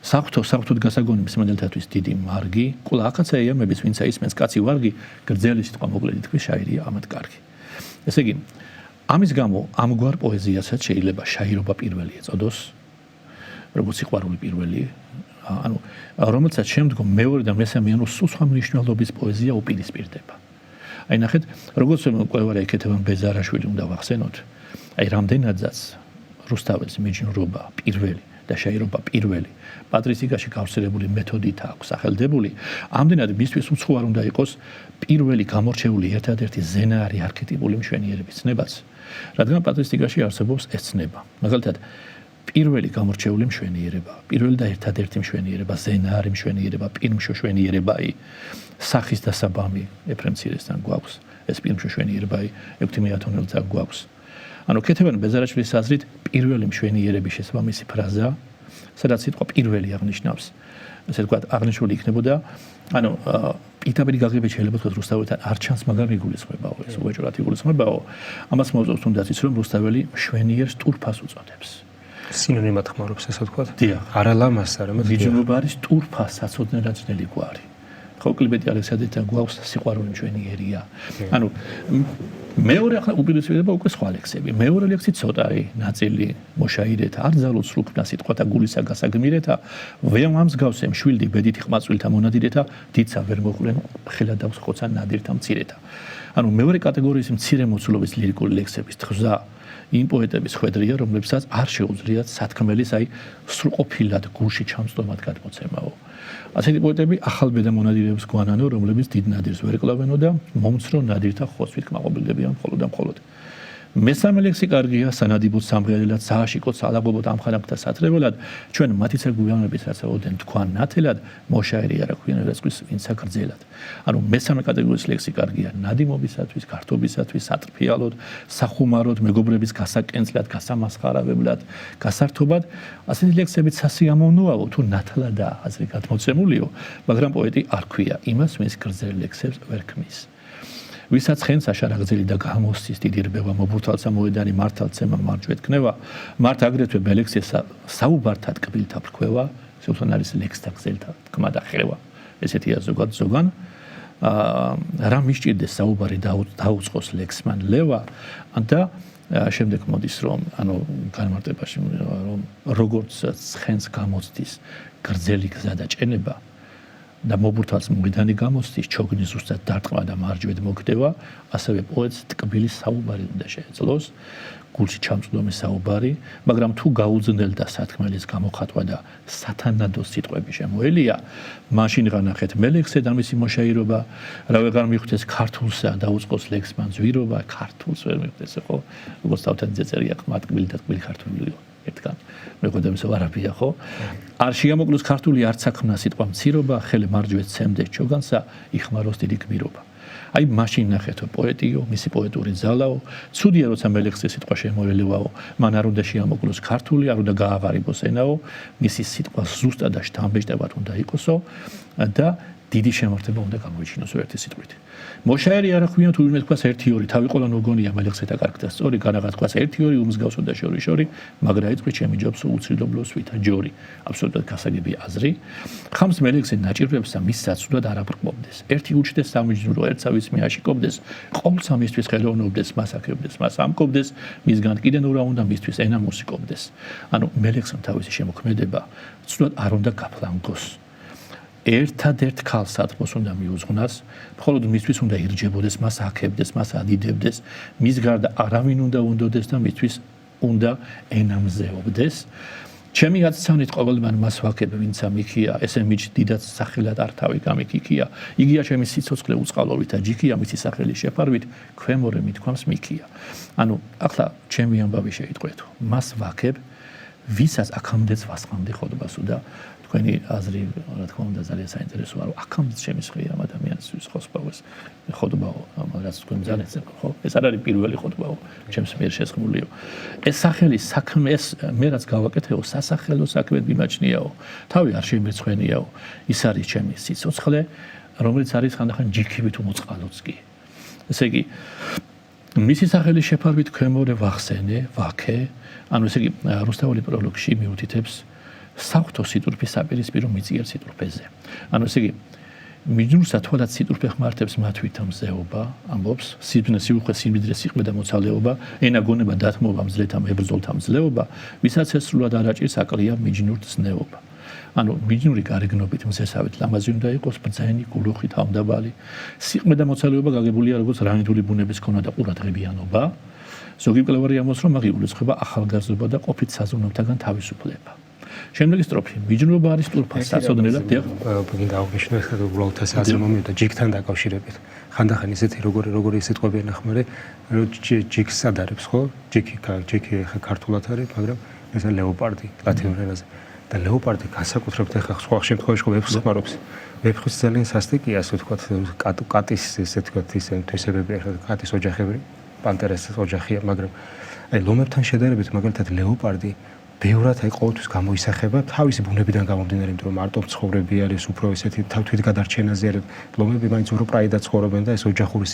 საღვთოდ გასაგონი მსმენელთათვის დიდი მარგი, კულა ახაცა ეამების ვინცა ისმენს კაცი ვარგი, გრძელი სიტყვა მოკლედ თქვი შაირია ამათ კარგი. ესე იგი, ამის გამო ამგვარ პოეზიასაც შეიძლება შაირობა პირველი ეწოდოს, როგორც სიყვარული პირველი, ანუ რომელსაც შემდგომ მეორე და მესამე ანუ სულ სხვა მნიშვნელობის პოეზია უპირისპირდება. აი ნახეთ, როგორც მკვლევარი ეკეთებან ბეზარაშვილი უნდა ვახსენოთ, აი რამდენადაც რუსთაველის მიჯნურობა პირველი და შაირობა პირველი პატრისტიკაში გავრცელებული მეთოდით აქვს სახელდებული, ამდენად მისთვის უცხო არ უნდა იყოს პირველი გამორჩეული ერთადერთი ზენაარი არქეტიპული მშვენიერების ცნებაც, რადგან პატრისტიკაში არსებობს ეს ცნება. მაგალითად, პირველი გამორჩეული მშვენიერება, პირველი და ერთადერთი მშვენიერება, ზენაარი მშვენიერება, პირმშო მშვენიერებაი, სახის დასაბამი ეფრემ მცირესთან გვაქვს, ეს პირმშო მშვენიერებაი, ექვთიმე ათონელთან გვაქვს. ანუ კეთებან ბეზარაშვილის აზრით პირველი მშვენიერების შესაბამისი ფრაზა, სადაც სიტყვა პირველი აღნიშნავს, ასე ვთქვათ, აღნიშნული იქნებოდა, ანუ პირდაპირ გაგებით შეიძლება ვთქვათ რუსთაველთან არ ჩანს, მაგრამ იგულისხმებაო, ეს უეჭვრად იგულისხმებაო. ამას მოუწევს თუნდაც ის, რომ რუსთაველი მშვენიერს ტურფას უწოდებს. სინონიმად ხმარობს, ასე ვთქვათ. დიახ. არა ლამას, არამედ მიჯნურობა არის ტურფას საწოდნელად-ძნელი გვარი. ხო, კლიბეტი ალექსანდრიდან გვაქვს სიყვარული მშვენიერია. ანუ მეორე ახლა უპირისპირდება უკვე სხვა ლექსები. მეორე ლექსი ცოტაი, ნაწილი მოშაირეთა, არ ძალუც სრულქმნა სიტყვათა გულისა გასაგმირეთა, ვემ ამსგავსე მშვილდი ბედითი ყმაწვილთა მონადირეთა, დიცა ვერ მოყვლენ ხელად აქვს ხოცა ნადირთა მცირეთა. ანუ მეორე კატეგორიის მცირე მოცულობის ლირიკული ლექსების თხზა იმ პოეტების ხვედრია, რომლებსაც არ შეუძლიათ სათქმელის აი სრულყოფილად გულში ჩამწდომად გადმოცემაო. ასეთი პოეტები ახალ ბედა მონადირეებს გვანანო, რომლებიც დიდ ნადირს ვერ კლავენო და მომცრო ნადირთა ხოსვით კმაყოფილდებიან მხოლოდ და მხოლოდ. მესამე ლექსი კარგია, სანადიბოდ სამღერელად, სააშიკოდ, სალაგობოდ ამხანაგთა სათრებელად, ჩვენ მათიცე გვიანობის რაცაოდენ თქვან ნათელად, მოშაერი არა ქვიან ერასკვის ვინცა გრძელად. ანუ მესამე კატეგორიის ლექსი კარგია, ნადიმობისათვის, გართობისათვის, სატრფიალოდ, სახუმაროდ, მეგობრების გასაკენწლად, გასამასხარავებლად, გასართობად, ასეთი ლექსებიც სასიამოვნოა, თუ ნათლადაა აზრი გადმოცემულიო, მაგრამ პოეტი არ ქვია იმას, ვინც გრძელ ლექსებს ვერ ქმნის. ვისაც ხენს აშარაგზელი და გამოსცის დიდი რბევა მობურთალცა მოედანი მართალცემა მარჯვეთ ქნევა მართ აგრეთვე ბელექსესა საუბართა ტკბილთა ფრქვევა სულთან არის ლექსთა გზელთა თქმა და ხრევა ესეთია ზოგან რა მისჭირდეს საუბარი დაუწყოს ლექსმან ლევა და შემდეგ მოდის რომ ანუ განმარტებაში რომ როგორც ხენს გამოცდის გრძელი გზა და ჭენება და მობურთალს მოედანი გამოსდის ჩოგნის ზუსტად დარტყმა და მარჯვედ მოგდება ასევე პოეტს ტკბილი საუბარი უნდა შეეძლოს გულში ჩამწვდომი საუბარი მაგრამ თუ გაუძნელდა სათქმელის გამოხატვა და სათანადო სიტყვები შემოელია მაშინ განახეთ მელექსე და მისი მოშაირობა რა ვეღარ მიხვდეს ქართულსა დაუწყოს ლექსმან ზვირობა ქართულს ვერ მიხვდეს ხო როგორც თავთანზე წერია ყმატკბილი და ტკბილი ქართულიო ერთგან მეყოდებს ვარაფია ხო არ შეამოკლოს ქართული არც საქმნა სიტყვა მცირობა ხელი მარჯვეთ ცემდეს ჩოგანსა იხმაროს დიდი გმირობა აი მაშინ ნახეთო პოეტიო მისი პოეტური ძალაო ცუდია როცა მელექსე სიტყვა შემოელევაო მან არ უნდა შეამოკლოს ქართული არ უნდა გააღარიბოს ენაო მისი სიტყვა ზუსტად და შთამბეჭდავად უნდა იყოსო და დიდი შემართება უნდა გამოიჩინოს ერთი სიტყვით მოშაერი არა ხვია თუ ვინმე თქვას 1-2 თავი ყოლა ნოგონია მელექსეთა კარგთა სწორი განაღაც თქვას 1-2 უმსგავსო და შორი მაგრა იწყვი ჩემი ჯობს უცილობლოს ვითა ჯორი აბსოლუტურად გასაგები აზრი ხამს მელექსე ნაჭირვებს და მის საცუდად არ აბრყობდეს ერთი უჩდეს სამიჯნურო ერთსავის მეაშიკობდეს ყოველსა მისთვის ხელოვნობდეს მასაკებდეს მას ამკობდეს მისგან კიდენ ურა უნდა მისთვის ენა მუსიკობდეს ანუ მელექსემ თავისი შემოქმედება ცუდად არ უნდა გაფლანგოს ერთადერთ ქალს სათმოს უნდა მიუძღვნას, მხოლოდ მისთვის უნდა ირჯებოდეს, მას აკებდეს, მას ადიდებდეს, მის გარდა არავინ უნდა უნდოდეს და მისთვის უნდა ენამზეობდეს. ჩემი აცცავნით ყოველმან მას ვაკებ, ვინცა მიქია, ესე მიჩ დიდად სახელად არ თავი გამიქიქია. იგია ჩემი სიცოცხლე უწყალობით და ჯიქია მისი სახელი შეფარვით, ქვემორე მithქვამს მიქია. ანუ ახლა ჩემი ამბავი შეიტყვეთო. მას ვაკებ, ვისაც აქამდეც ვასხამდი ხოდბასო და თქვენი აზრი რა თქმა უნდა ძალიან საინტერესოა რომ აქამდე შემისხია ამ ადამიანისთვის ხოსბავეს ხოდბაო რაც თქვენ ძალიან წერო ხო ეს არ არის პირველი ხოდბაო ჩემს მიერ შესხმულიო ეს სახელი საქმე ეს მე რაც გავაკეთეო სასახელო საქმე მიმაჩნიაო თავი არ შემეცხვენიაო ის არის ჩემი სიცოცხლე რომელიც არის ხანდახან ჯიქივით უმოწყალოც კი ესე იგი მისი სახელის შეფარვით ქვემორე ვახსენე ვაქე ანუ ესე იგი რუსთაველი პროლოგში მიუთითებს საღვთო სიტურფის საპირისპირო მიწიერ სიტურფეზე. ანუ ესე იგი მიჯნურსა თვალად სიტურფე ხმართებს მათვით მზეობა, ამბობს, სიბნე სიუხვე სიმდიდრე სიყმე და მოცალეობა, ენა გონება დათმობა მძლეთა მებრძოლთა მძლეობა, ვისაც ეს სრულად არ აჭირს აკლია მიჯნურთ ზნეობა. ანუ მიჯნური გარეგნობით მზესავით ლამაზი უნდა იყოს ბრძენი გულუხი თავდაბალი. სიყმე და მოცალეობა გაგებულია როგორც რანიდული ბუნების ქონა და ყურადღებიანობა. ზოგი მკვლევარი ამბობს, რომ მაგ იგულისხმება ახალგაზრდობა და ყოფით საზრუნავთაგან თავისუფლება. შემდეგი სტროფი მიჯნურობა არის სტურფას საწოდნელად გინდა აღნიშნო ახლა უბრალოდ ეს აზრი მომიოდა ჯიქთან დაკავშირებით ხანდახან ისეთი როგორი სიტყვებია ნახმარე რომ ჯიქს ადარებს ხო ჯიქი ახლა ქართულად არის მაგრამ ეს ლეოპარდი ლათინურ ენაზე და ლეოპარდი განსაკუთრებით ახლა სხვა შემთხვევაში ვეფხვს ხმარობს ვეფხვის ძალიან სასტიკია ასე ვთქვათ კატის ესე ვთქვათ ისე თვისებები ახლა კატის ოჯახები პანტერას ოჯახია მაგრამ აი ლომებთან შედარებით მაგალითად ლეოპარდი ბევრად აი ყოველთვის გამოისახება თავისი ბუნებიდან გამომდინარე, იმიტომ რომ მარტო მცხოვრები არის, უფრო ესეთი თავთვით გადარჩენაზე არის. ლომები მაინც უფრო პრაიდად ცხოვრობენ და ეს ოჯახური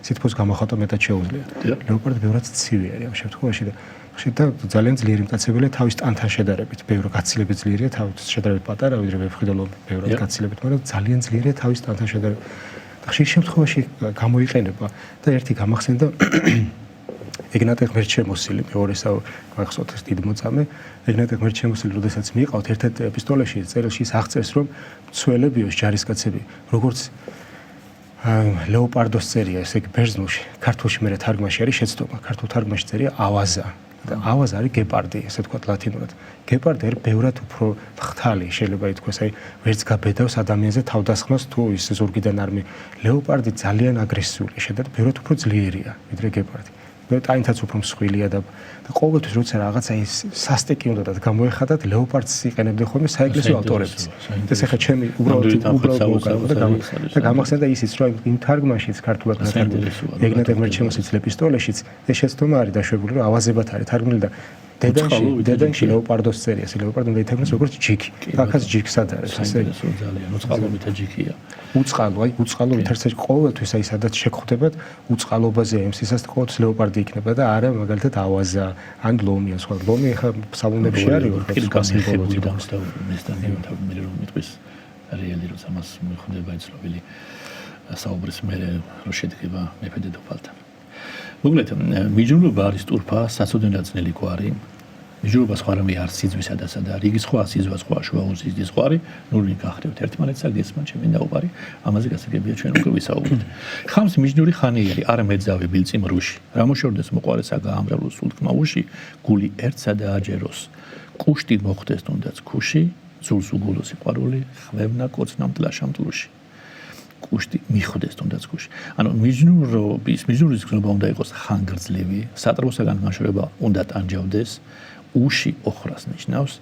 სითბოს გამოხატვა მეტად შეუძლია. ლეოპარდი ბევრად ცივი არის ამ შემთხვევაში და ხშირად ძალიან ძლიერი მტაცებელია თავის ტანთან შედარებით. ბევრად გაცილებით ძლიერია თავის შედარებით პატარა, ვიდრე ვეფხვი და ლომი ბევრად გაცილებით, მაგრამ ძალიან ძლიერია თავის ტანთან შედარებით. ხშირ შემთხვევაში გამოიყენება და ერთი გამახსენდა ეგნატე ღმერთშემოსილი მეორე გახსოვთ ეს დიდი მოწამე ეგნატე ღმერთშემოსილი როდესაც მიიყავთ ერთ-ერთ ეპისტოლეში წერილში აღწერს რომ მცველებიოს ჯარისკაცები როგორც ლეოპარდოს წერია ესე იგი ბერძნულში ქართულში მე თარგმანში არის შეცდომა ქართულ თარგმანში წერია ავაზა და ავაზ არის გეპარდი, ესე ვთქვათ ლათინურად. გეპარდი არის ბევრად უფრო ხრთალი, შეიძლება ითქვას, აი ვერც გაბედავს ადამიანზე თავდასხმას თუ ის ზურგიდან არ მი. ლეოპარდი ძალიან აგრესიული, შედეგად ბევრად უფრო ძლიერია, ვიდრე გეპარდი. ტაინთაც უფრო მსხვილია და ყოველთვის როცა რაღაცა ის სასტიკი უნდა და გამოეხადათ ლეოპარდს იყენებდნენ ხოლმე საეკლესიო ავტორებიც. ეს ახლა ჩემი უბრალოდ და გამახსენდა ისიც რომ იმ თარგმანშიც ქართულად ნათარგმნი ეგნატ ემერჩემოსის ეპისტოლეშიც ეს შეცდომა არის დაშვებული რომ ავაზებად არის თარგმნილი და დედანში ლეოპარდოს წერია, ლეოპარდო უნდა ითარგმნოს როგორც ჯიქი. აქაც ჯიქსად არის ესე ძალიან უწყალობით ჯიქია. უწყალო, აი უწყალო ვითარცა ყოველთვის აი სადაც შეგხვდებათ უწყალობაზე იმ სისას ყოველთვის ლეოპარდი იქნება და არა მაგალითად ავაზა ან ლომია, სხვა ლომი ახლა სალონებში არის ორკესტრა სიმბოლოთი და მე რომ მიტყვის რეალი როცა მას მიხვდება იცნობილი საუბრის მე რო შედგება მეფე დედოფალთან. მოკლედ მიჯნურობა არის ტურფა საწოდნელად ძნელი გვარი. მიჯნურობა სხვა რამე არ სიძვისა და სადა რიგი სხვა სიზვა სხვა შუაუზის ხვარი ნული გახდევთ ერთმანეთსა გესმან ჩემი დაუბარი ამაზე გასაგებია ჩვენ უკვე ვისაუბრეთ. ხამს მიჯნური ხანი არის არ მეძავი ბილწი მრუში რა მოშორდეს მოყარესა გაამრავლოს სულთქმა უში გული ერთსა და აჯეროს კუშტი მოხდეს თუნდაც ქუში ძულს უგულო სიყვარული ხვევნა კოცნამ ტლაშამტლუში კუშტი მიხვდეს თუნდაც ქუში. ანუ მიჯნურის გზნობა უნდა იყოს ხანგრძლივი, სატრბოსაგან განშორება უნდა ტანჯავდეს, უში ოხრას ნიშნავს,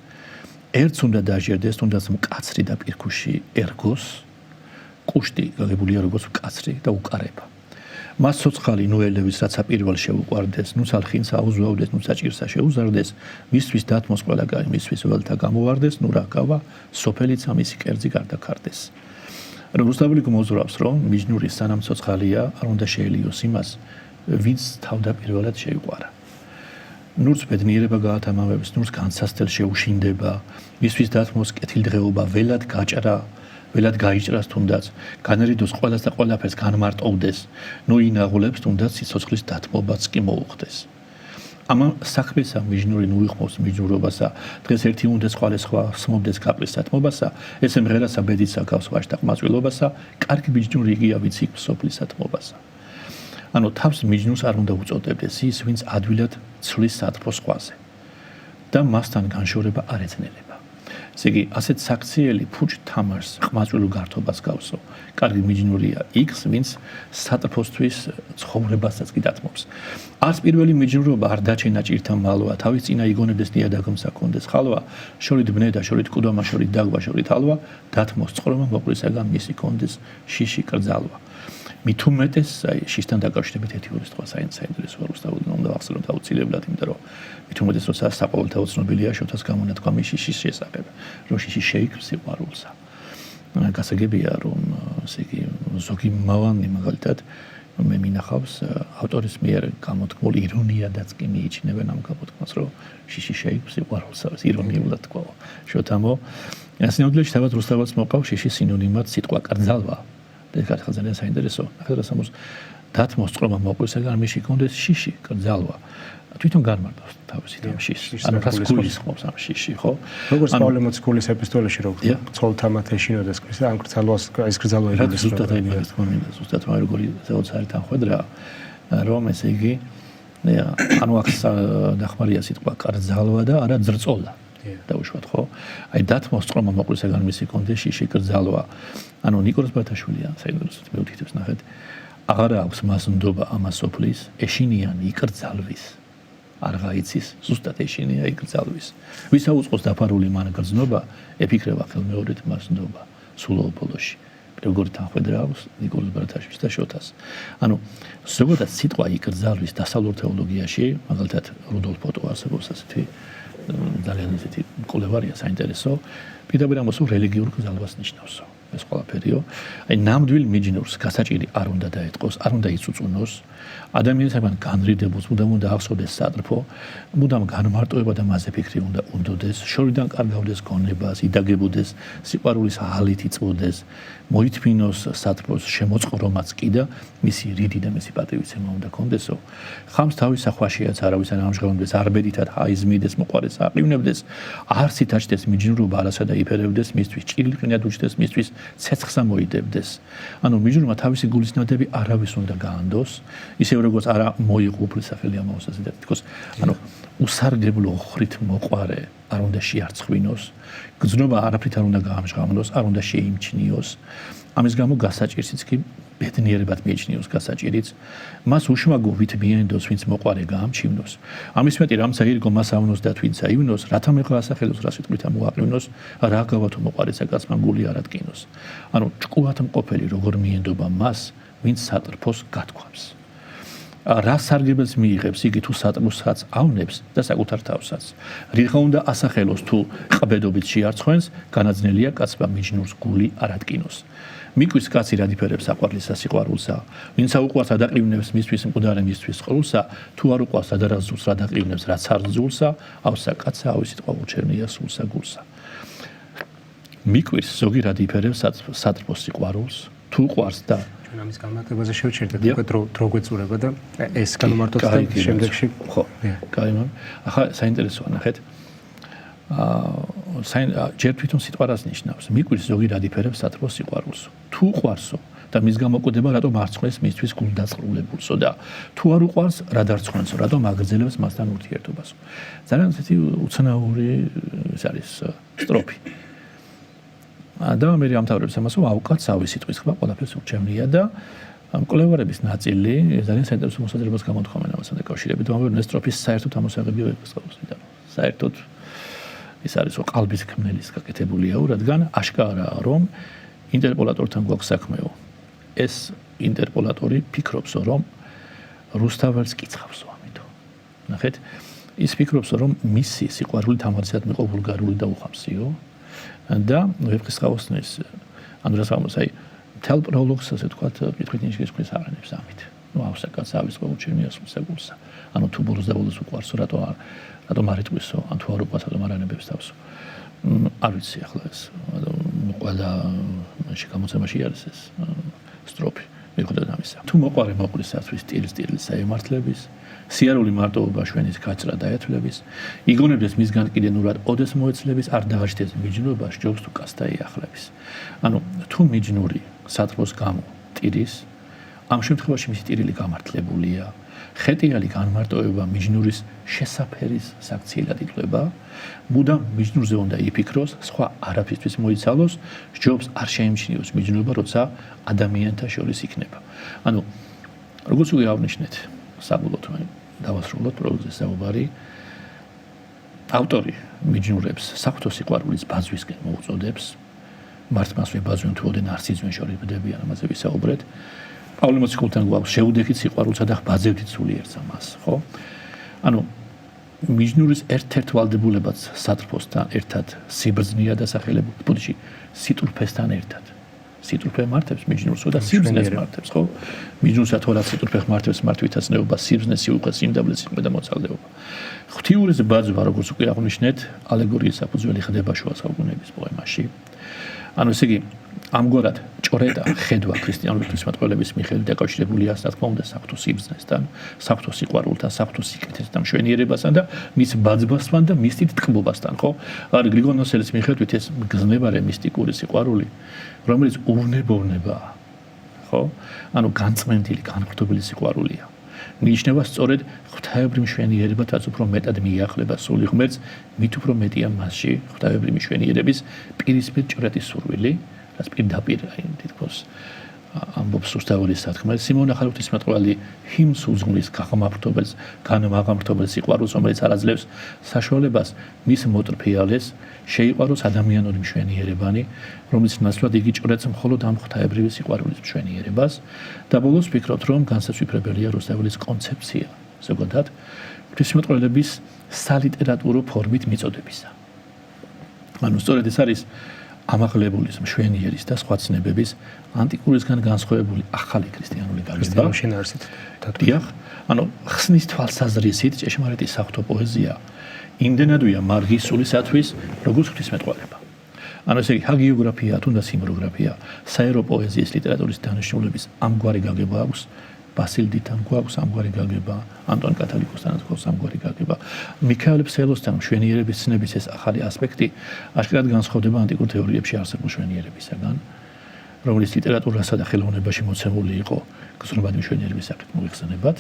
ერთს უნდა დაჟერდეს, თუნდაც მკაცრი და პირქუში ერგოს, კუშტი გაგებულია როგორც მკაცრი და უკარება. მას ცოცხალი ნუელების რაცა პირველ შეუყვარდეს, ნუ სალხინს აუზვავდეს, ნუ საჭირსა შეუზარდეს, მისთვის დათმოს ყველა კარი, მისთვის ველთა გამოვარდეს, ნუ რა გავა, სოფელიცა მისი კერძი გარდაქარდეს. რუსთაველი გმოზრავს რომ მიჯნური სანამ ცოცხალია არ უნდა შეელიოს იმას ვინც თავდაპირველად შეიყვარა. ნურს ბედნიერება გაათამამებს, ნურს განსასწრელ შეუშინდება, მისთვის დათმოს კეთილდღეობა ველად გაჭრა, ველად გაიჭრას თუნდაც, განერიდოს ყველას და ყველაფერს განმარტოვდეს, ნუ ინაღულებს თუნდაც სიცოცხლის დათმობაც კი მოუხდეს. ამან საქმესა მიჯნური ნუ იხმოს მიჯნურობასა, დღეს ერთი უნდა სხვა სმობდეს კაპლის სათმობასა, ესე მღერასა ბედიცა გავს ვაჟთა ყმაწვილობასა, კარგი მიჯნური იგია ვინც იქ სოფლის სათმობასა. ანუ თავს მიჯნურს არ უნდა უწოდებდეს ის, ვინც ადვილად ცვლის სატრფოს ხვაზე და მასთან განშორება არ ეცნელება. ესე იგი, ასეთ საქციელი ფუჭ თამარს ყმაწვილ გართობას გავსო. კარგი მიჯნურია იქს, ვინც სატრფოსთვის ცხოვრებასაც კი დათმობს. არც პირველი მიჯნურობა არ დაჩენა ჭირთა მალვა, თავის წინა იგონებდეს ნიადაგმსა კონდეს ხალვა, შორით ბნე და შორით კუდამა, შორით დაგვა, შორით ალვა, დათმოს წყრომა მოყვრისაგან მისი კონდეს შიში კრძალვა. მით უმეტეს აი შისთან დაკავშირებით ეთიოპიის სხვა საინტერესო რუსთაველი უნდა ახსენოთ აუცილებლად, იმიტომ რომ მით უმეტეს როცა საყოველთაო ცნობილია შოთას გამონათქვამი შიშის შესახებ, რომ შიში შეიქმს სიყვარულსა. გასაგებია რომ ესე იგი ზოგი მავანი მაგალითად მე მინახავს ავტორის მიერ გამოთქმული ირონიადაც კი მიიჩნევენ ამ გამოთქმას, რომ შიში შეიქმს სიყვარულსა, ირონიულად თქვა. შოთამო სინამდვილეში თავად რუსთაველს მოყავს შიშის სინონიმად სიტყვა კრძალვა. ეს კითხვა ძალიან საინტერესო. ახლა სამოს დათმოს წყრომა მოყვრისაგან მიში კონდეს შიში კრძალვა. თვითონ განმარტავს თავისი შიშს. ანუ რას გულის ხმობს ამ შიში, ხო? როგორც პავლე მოციქულის ეპისტოლეში რო ვთქვა, ცოლთამათ ეშინოდეს ქრისტე, ამ კრძალვას ეს კრძალვა იგივე ზუსტად ეგრეა თქმა უნდა, ზუსტად როგორი ზეოცართან ხვედრა, რომ ესე იგი ანუ აქ დახმარია სიტყვა კრძალვა და არა ძრწოლა. დაუშვათ ხო? აი დათმოს წყრომა მოყვრისაგან მისი კონდეს შიში კრძალვა. ანუ ნიკოლოზ ბათაშვილია საინტერესო მეუთითებს ნახეთ. აღარა აქვს მას ნდობა ამას სოფლის, ეშინიანი იკრძალვის. არ გაიცის, ზუსტად ეშინია იკრძალვის. ვისა უწყოს დაფარული მან გრძნობა, ეფიქრება ხელმეორედ მას ნდობა სულ ბოლოში. როგორ თანხვედრა აქვს ნიკოლოზ ბათაშვილს და შოთას. ანუ ზოგადად სიტყვა იკრძალვის დასავლურ თეოლოგიაში, მაგალითად რუდოლფ პოტო არსებობს ასეთი ძალიან ისეთი კვლევარია საინტერესო. პირდაპირ ამოსულ რელიგიურ კრძალვას ნიშნავსო. ეს ყველაფერიო. აი ნამდვილ მიჯნურს გასაჭირი არ უნდა დაეთყოს, არ უნდა იწუწუნოს. ადამიანებთან განრიდებულს მუდამ უნდა ახსოვდეს სატრფო, მუდამ განმარტოება და მასზე ფიქრი უნდა უნდოდეს, შორიდან კარგავდეს გონებას, იდაგებოდეს, სიყვარულის ალით იწვოდეს, მოითმინოს სატრფოს შემოწყრომაც კი და მისი რიდი და მისი პატივისცემა უნდა კონდესო. ხამს თავის სახვაშიაც არავის არ ამჟღავნდეს, არ ბედითად აიზმიდეს, მოყარეს აყივნებდეს, არ სიტაჩდეს მიჯნურობა არასა და იფერებდეს, მისთვის ჭრილყინად უჩდეს, მისთვის ცეცხლს მოიდებდეს. ანუ მიჯნურმა თავისი გულის ნოდები არავის უნდა გაანდოს, ისევ როგორც არა მოიღო უფლისახელი ამაოსაზე და თქოს, ანუ უსარგებლო ხრით მოყარე არ უნდა შეარცხვინოს, გრძნობა არაფრით არ უნდა გაამჟღავნოს, არ უნდა შეიმჩნიოს. ამის გამო გასაჭირიც კი ბედნიერებად მიიჩნიოს გასაჭირიც, მას უშმაგო ვით მიენდოს, ვინც მოყარე გაამჩივნოს. ამის მეტი რამცა ირგო მას ავნოს და თვინც აივნოს, რათა მე გასახელოს რა სიტყვით ამოაყრინოს, რა გავათო მოყარეცა კაცმა გული არ ადგინოს. ანუ ჭკუათ მყოფელი როგორ მიენდობა მას, ვინც სატრფოს გათქვამს. რა სარგებელს მიიღებს იგი თუ სატრფოსაც ავნებს და საკუთარ თავსაც. რიღა უნდა ასახელოს თუ ყბედობით შეარცხვენს, განაძნელია კაცმა მიჯნურს გული არ ადგინოს. მიკვის კაცი რა დიფერებს აყვარლისა სიყვარულსა, ვინც აუყვარს ადაყრივნებს მისთვის მკვდარი მისთვის ყრულსა, თუ არ უყვარს ადარაზულს რა დაყრივნებს რაც არ ზულსა, ავსა კაცსა ავისი ტყვა უჩერნია სულსა გულსა. მიკვირს ზოგი რა დიფერებს სატრფოს სიყვარულს, თუ უყვარს და ჩვენ ამის განმარტებაზე შევჩერდეთ უკვე დრო გვეწურება და ეს განმარტოთ და შემდეგში ხო. კაი მომ. ახლა საინტერესოა ნახეთ. ჯერ თვითონ სიტყვას ნიშნავს. მიკვირს ზოგი რა დიფერებს სატრფოს სიყვარულს. თუ უყვარსო და მის გამოკვდება რატომ მარცხვენს მისთვის გულდაწყრულებულსო და თუ არ უყვარს რა დარცხვენსო, რატომ აგრძელებს მასთან ურთიერთობასო. ძალიან ისეთი უცნაური ეს არის სტროფი. და მე ამთავრებს ამას, რომ აუკაც ავი სიტყვის ხმა ყველაფერს ურჩევნია და მკვლევარების ნაწილი ძალიან საინტერესო მოსაზრებას გამოთქვამენ ამასთან დაკავშირებით. მაგრამ ეს სტროფის საერთოდ ამოსაღებია ვეფხისტყაოსს და საერთოდ ეს არის ყალბის ქმნელის გაკეთებულია, რადგან აშკარაა, რომ ინტერპოლატორთან გვაქვს საქმეო. ეს ინტერპოლატორი ფიქრობს, რომ რუსთაველს კიცხავსო ამიტომ. ნახეთ, ის ფიქრობს, რომ მისი სიყვარული თამარისად მიყო ვულგარული და უხამსიო. და ვეფხისტყაოსნის ანდრას ამოსაი თელ პროლოგს ასე თქვა კითხვით ნიშნის ქვის აღანებს ამით. ნუ ავსაკაც ავის ყოველჩენია სულსაგულსა. ანუ თუ ბოლოს და ბოლოს უყვარსო, რატომ არ იტყვისო, ან თუ არ უყვარს, რატომ არ ანებებს თავსო. არ ვიცი ახლა ეს ყველა შეგამოცემაში არის ეს სტროფი. მიუხედავად ამისა. თუ მოყარე მოყრისათვის სტილის საემართლების, სიარული მარტოობა შვენის გაჭრა დაეთვლების, იგონებდეს მისგან კიდე ნურად ოდეს მოეცლების, არ დაღაშდეს მიჯნურობა სჯობს თუ კაცთა ეახლების. ანუ თუ მიჯნური სატრფოს გამო ტირის, ამ შემთხვევაში მისი ტირილი გამართლებულია. ხეტიალი განმარტოება მიჯნურის შესაფერის საქციელად ითვლება, მუდამ მიჯნურზე უნდა იფიქროს, სხვა არაფისთვის მოიცალოს, სჯობს არ შეიმჩნიოს მიჯნურობა, როცა ადამიანთა შორის იქნება. ანუ როგორც უკვე აღნიშნეთ, საბოლოოდ დავასრულოთ პროლოგზე საუბარი. ავტორი მიჯნურებს საფრთხო სიყვარულის ბაძვისკენ მოუწოდებს, მართლმასვე ბაძვენ თუ ოდენ ნარციზმენ შორის ბდებიან, ამაზე ვისაუბრეთ. პავლე მოციქულთან გვაქვს შეუდექით სიყვარულსა და ბაძევით სულიერს ამას, ხო? ანუ მიჯნურის ერთ-ერთ ვალდებულებაც სატრფოსთან ერთად სიბრძნეა დასახელებული, ბუდიში სიტრუფესთან ერთად. სიტრუფე მართებს მიჯნურსო და სიბრძნეს მართებს, ხო? მიჯნურსა თორა სიტრუფე მართებს მართვითაცნეობა, სიბრძნეს სიუხვე, სიმდაბლეს სიყმე და მოწალდეობა. ღვთიურის ბაძვა, როგორც უკვე აღნიშნეთ, ალეგორიის საფუძველი ხდება შუა საუკუნეების პოემაში. ანუ ესე იგი ამგვარად ჭორეტა ხედვა ქრისტიანული ღვთისმეტყველების მიხედვით დაკავშირებულია, რა თქმა უნდა, საფრთხო სიბრძნესთან, საფრთხო სიყვარულთან, საფრთხო სიკეთესთან, მშვენიერებასთან და მის ბაძბასთან და მისტით ტკბობასთან, ხო? არის გრიგონოსელის მიხედვით ეს მგზნებარე მისტიკური სიყვარული, რომელიც უვნებოვნებაა, ხო? ანუ განწმენდილი, განხრთობილი სიყვარულია. მიიჩნევა სწორედ ღვთაებრივ მშვენიერებათაც უფრო მეტად მიახლება სული ღმერთს, მით უფრო მეტია მასში ღვთაებრივ მშვენიერების პირისპირ ჭრეთის სურვილი. რაც პირდაპირ თითქოს ამბობს რუსთაველის სათქმელს, სიმონ ახალღვთისმეტყველი ჰიმს უძღვნის გაღმართობელს, განმაღამრთობელ სიყვარულს, რომელიც არაძლევს საშუალებას მის მოტრფიალეს შეიყვაროს ადამიანური მშვენიერებანი, რომელიც ნაცვლად იგი ჭრეთს მხოლოდ ამ ღვთაებრივი სიყვარულის მშვენიერებას და ბოლოს ვფიქრობთ, რომ განსაცვიფრებელია რუსთაველის კონცეფცია, ზოგადად ღვთისმეტყველების სალიტერატურო ფორმით მიწოდებისა. ანუ სწორედ ეს არის ამაღლებული მშვენიერის და სხვა ცნებების ანტიკურისგან განსხვავებული ახალი ქრისტიანული გაგება. დიახ, ანუ ხსნის თვალსაზრისით ჭეშმარიტი საფრთხო პოეზია იმდენადვია მარგის სულისათვის, როგორც ღვთისმეტყველება. ანუ ესე იგი ჰაგიოგრაფია, თუნდაც ჰიმნოგრაფია, საერო პოეზიის ლიტერატურის დანიშნულების ამგვარი გაგება აქვს. ბასილ დითან გვაქვს ამგვარი გაგება, ანტონ კათალიკოსთანაც გვაქვს ამგვარი გაგება. მიქაელ ფსელოსთან მშვენიერების ცნების ეს ახალი ასპექტი აშკარად განსხვავდება ანტიკურ თეორიებში არსებულ მშვენიერებისაგან. რომელიც ლიტერატურასა და ხელოვნებაში მოცემული იყო გრძნობადი მშვენიერების საკითხით მოიხსენებათ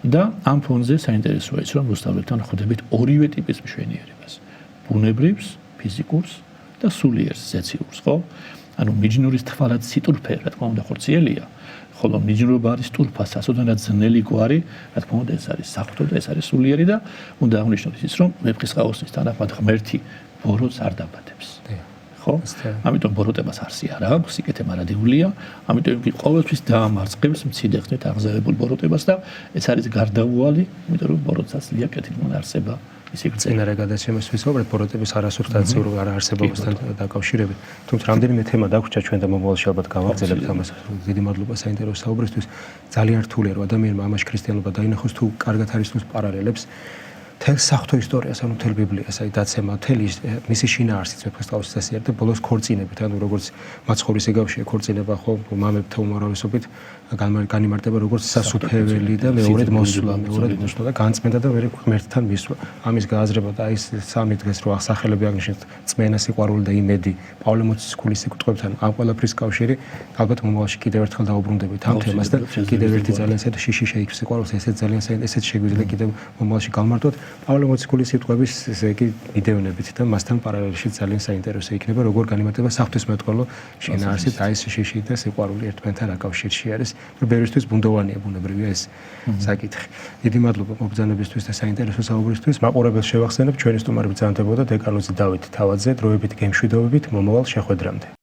და ამ ფონზე საინტერესოა ის, რომ რუსთაველებთან ხვდებით ორივე ტიპის მშვენიერებას. ბუნებრივს, ფიზიკურს და სულიერს, ზეციურს, ხო? ანუ მიჯნურის თვალად სიტურფე, რა თქმა უნდა, ხორციელია, ხოლო მიჯნურობა არის ტურფა, სასოდანად ძნელი გვარი, რა თქმა უნდა, ეს არის საღვთო და ეს არის სულიერი და უნდა აღნიშნოთ ის, რომ ვეფხისტყაოსნის თანახმად ღმერთი ბოროტს არ დაბადებს. ხო? ამიტომ ბოროტებას არსი არ აქვს, სიკეთე მარადეულია, ამიტომ კი ყოველთვის დაამარცხებს მცირე ხნით აღზევებულ ბოროტებას და ეს არის გარდაუვალი, იმიტომ რომ ბოროტსაც ლია კეთილმან არსება ისე წინარე გადაცემას ვისაუბრეთ ბოროტების არასუბსტანციურ არაარსებობასთან დაკავშირებით. თუმცა რამდენიმე თემა დაგვრჩა ჩვენ და მომავალში ალბათ გავაგრძელებთ ამას. დიდი მადლობა საინტერესო საუბრისთვის. ძალიან რთულია რომ ადამიანმა ამაში ქრისტიანობა დაინახოს თუ კარგად არის თუს პარალელებს. თელ საღვთო ისტორიას, ანუ თელ ბიბლიას, აი დაცემა, თელი მისი შინაარსიც ვეფხისტყაოსის ასიერ და ბოლოს ქორწინებით, ანუ როგორც მაცხოვრის ეგავშია ქორწინება, ხო, მამებთან უმრავლესობით განიმარტება როგორც სასუფეველი და მეორედ მოსვლა და განწმენდა და მეორე ღმერთთან მისვლა. ამის გააზრება და აი ეს სამი დღეს რო ახსახელები აღნიშნეთ, წმენა, სიყვარული და იმედი, პავლე მოციქულის სიტყვებთან, ამ ყველაფრის კავშირი, ალბათ მომავალში კიდევ ერთხელ დაუბრუნდებით ამ თემას და კიდევ ერთი ძალიან შიში შეიქმს სიყვარულს, ესეც ძალიან ესეც შეგვიძლია კიდევ მომავალში გავმართოთ. პავლე მოციქულის სიტყვების ესე იგი მიდევნებით და მასთან პარალელში ძალიან საინტერესო იქნება როგორ განიმარტება საღვთისმეტყველო შინაარსით აი ეს შიში და სიყვარული ერთმანეთთან რა კავშირში არის. ბევრისთვის ბუნდოვანია ბუნებრივია ეს საკითხი. დიდი მადლობა მობრძანებისთვის და საინტერესო საუბრისთვის. მაყურებელს შევახსენებ ჩვენი სტუმარი ბრძანდებოდა დეკანოზი დავით თავაძე დროებით გემშვიდობებით მომავალ შეხვედრამდე.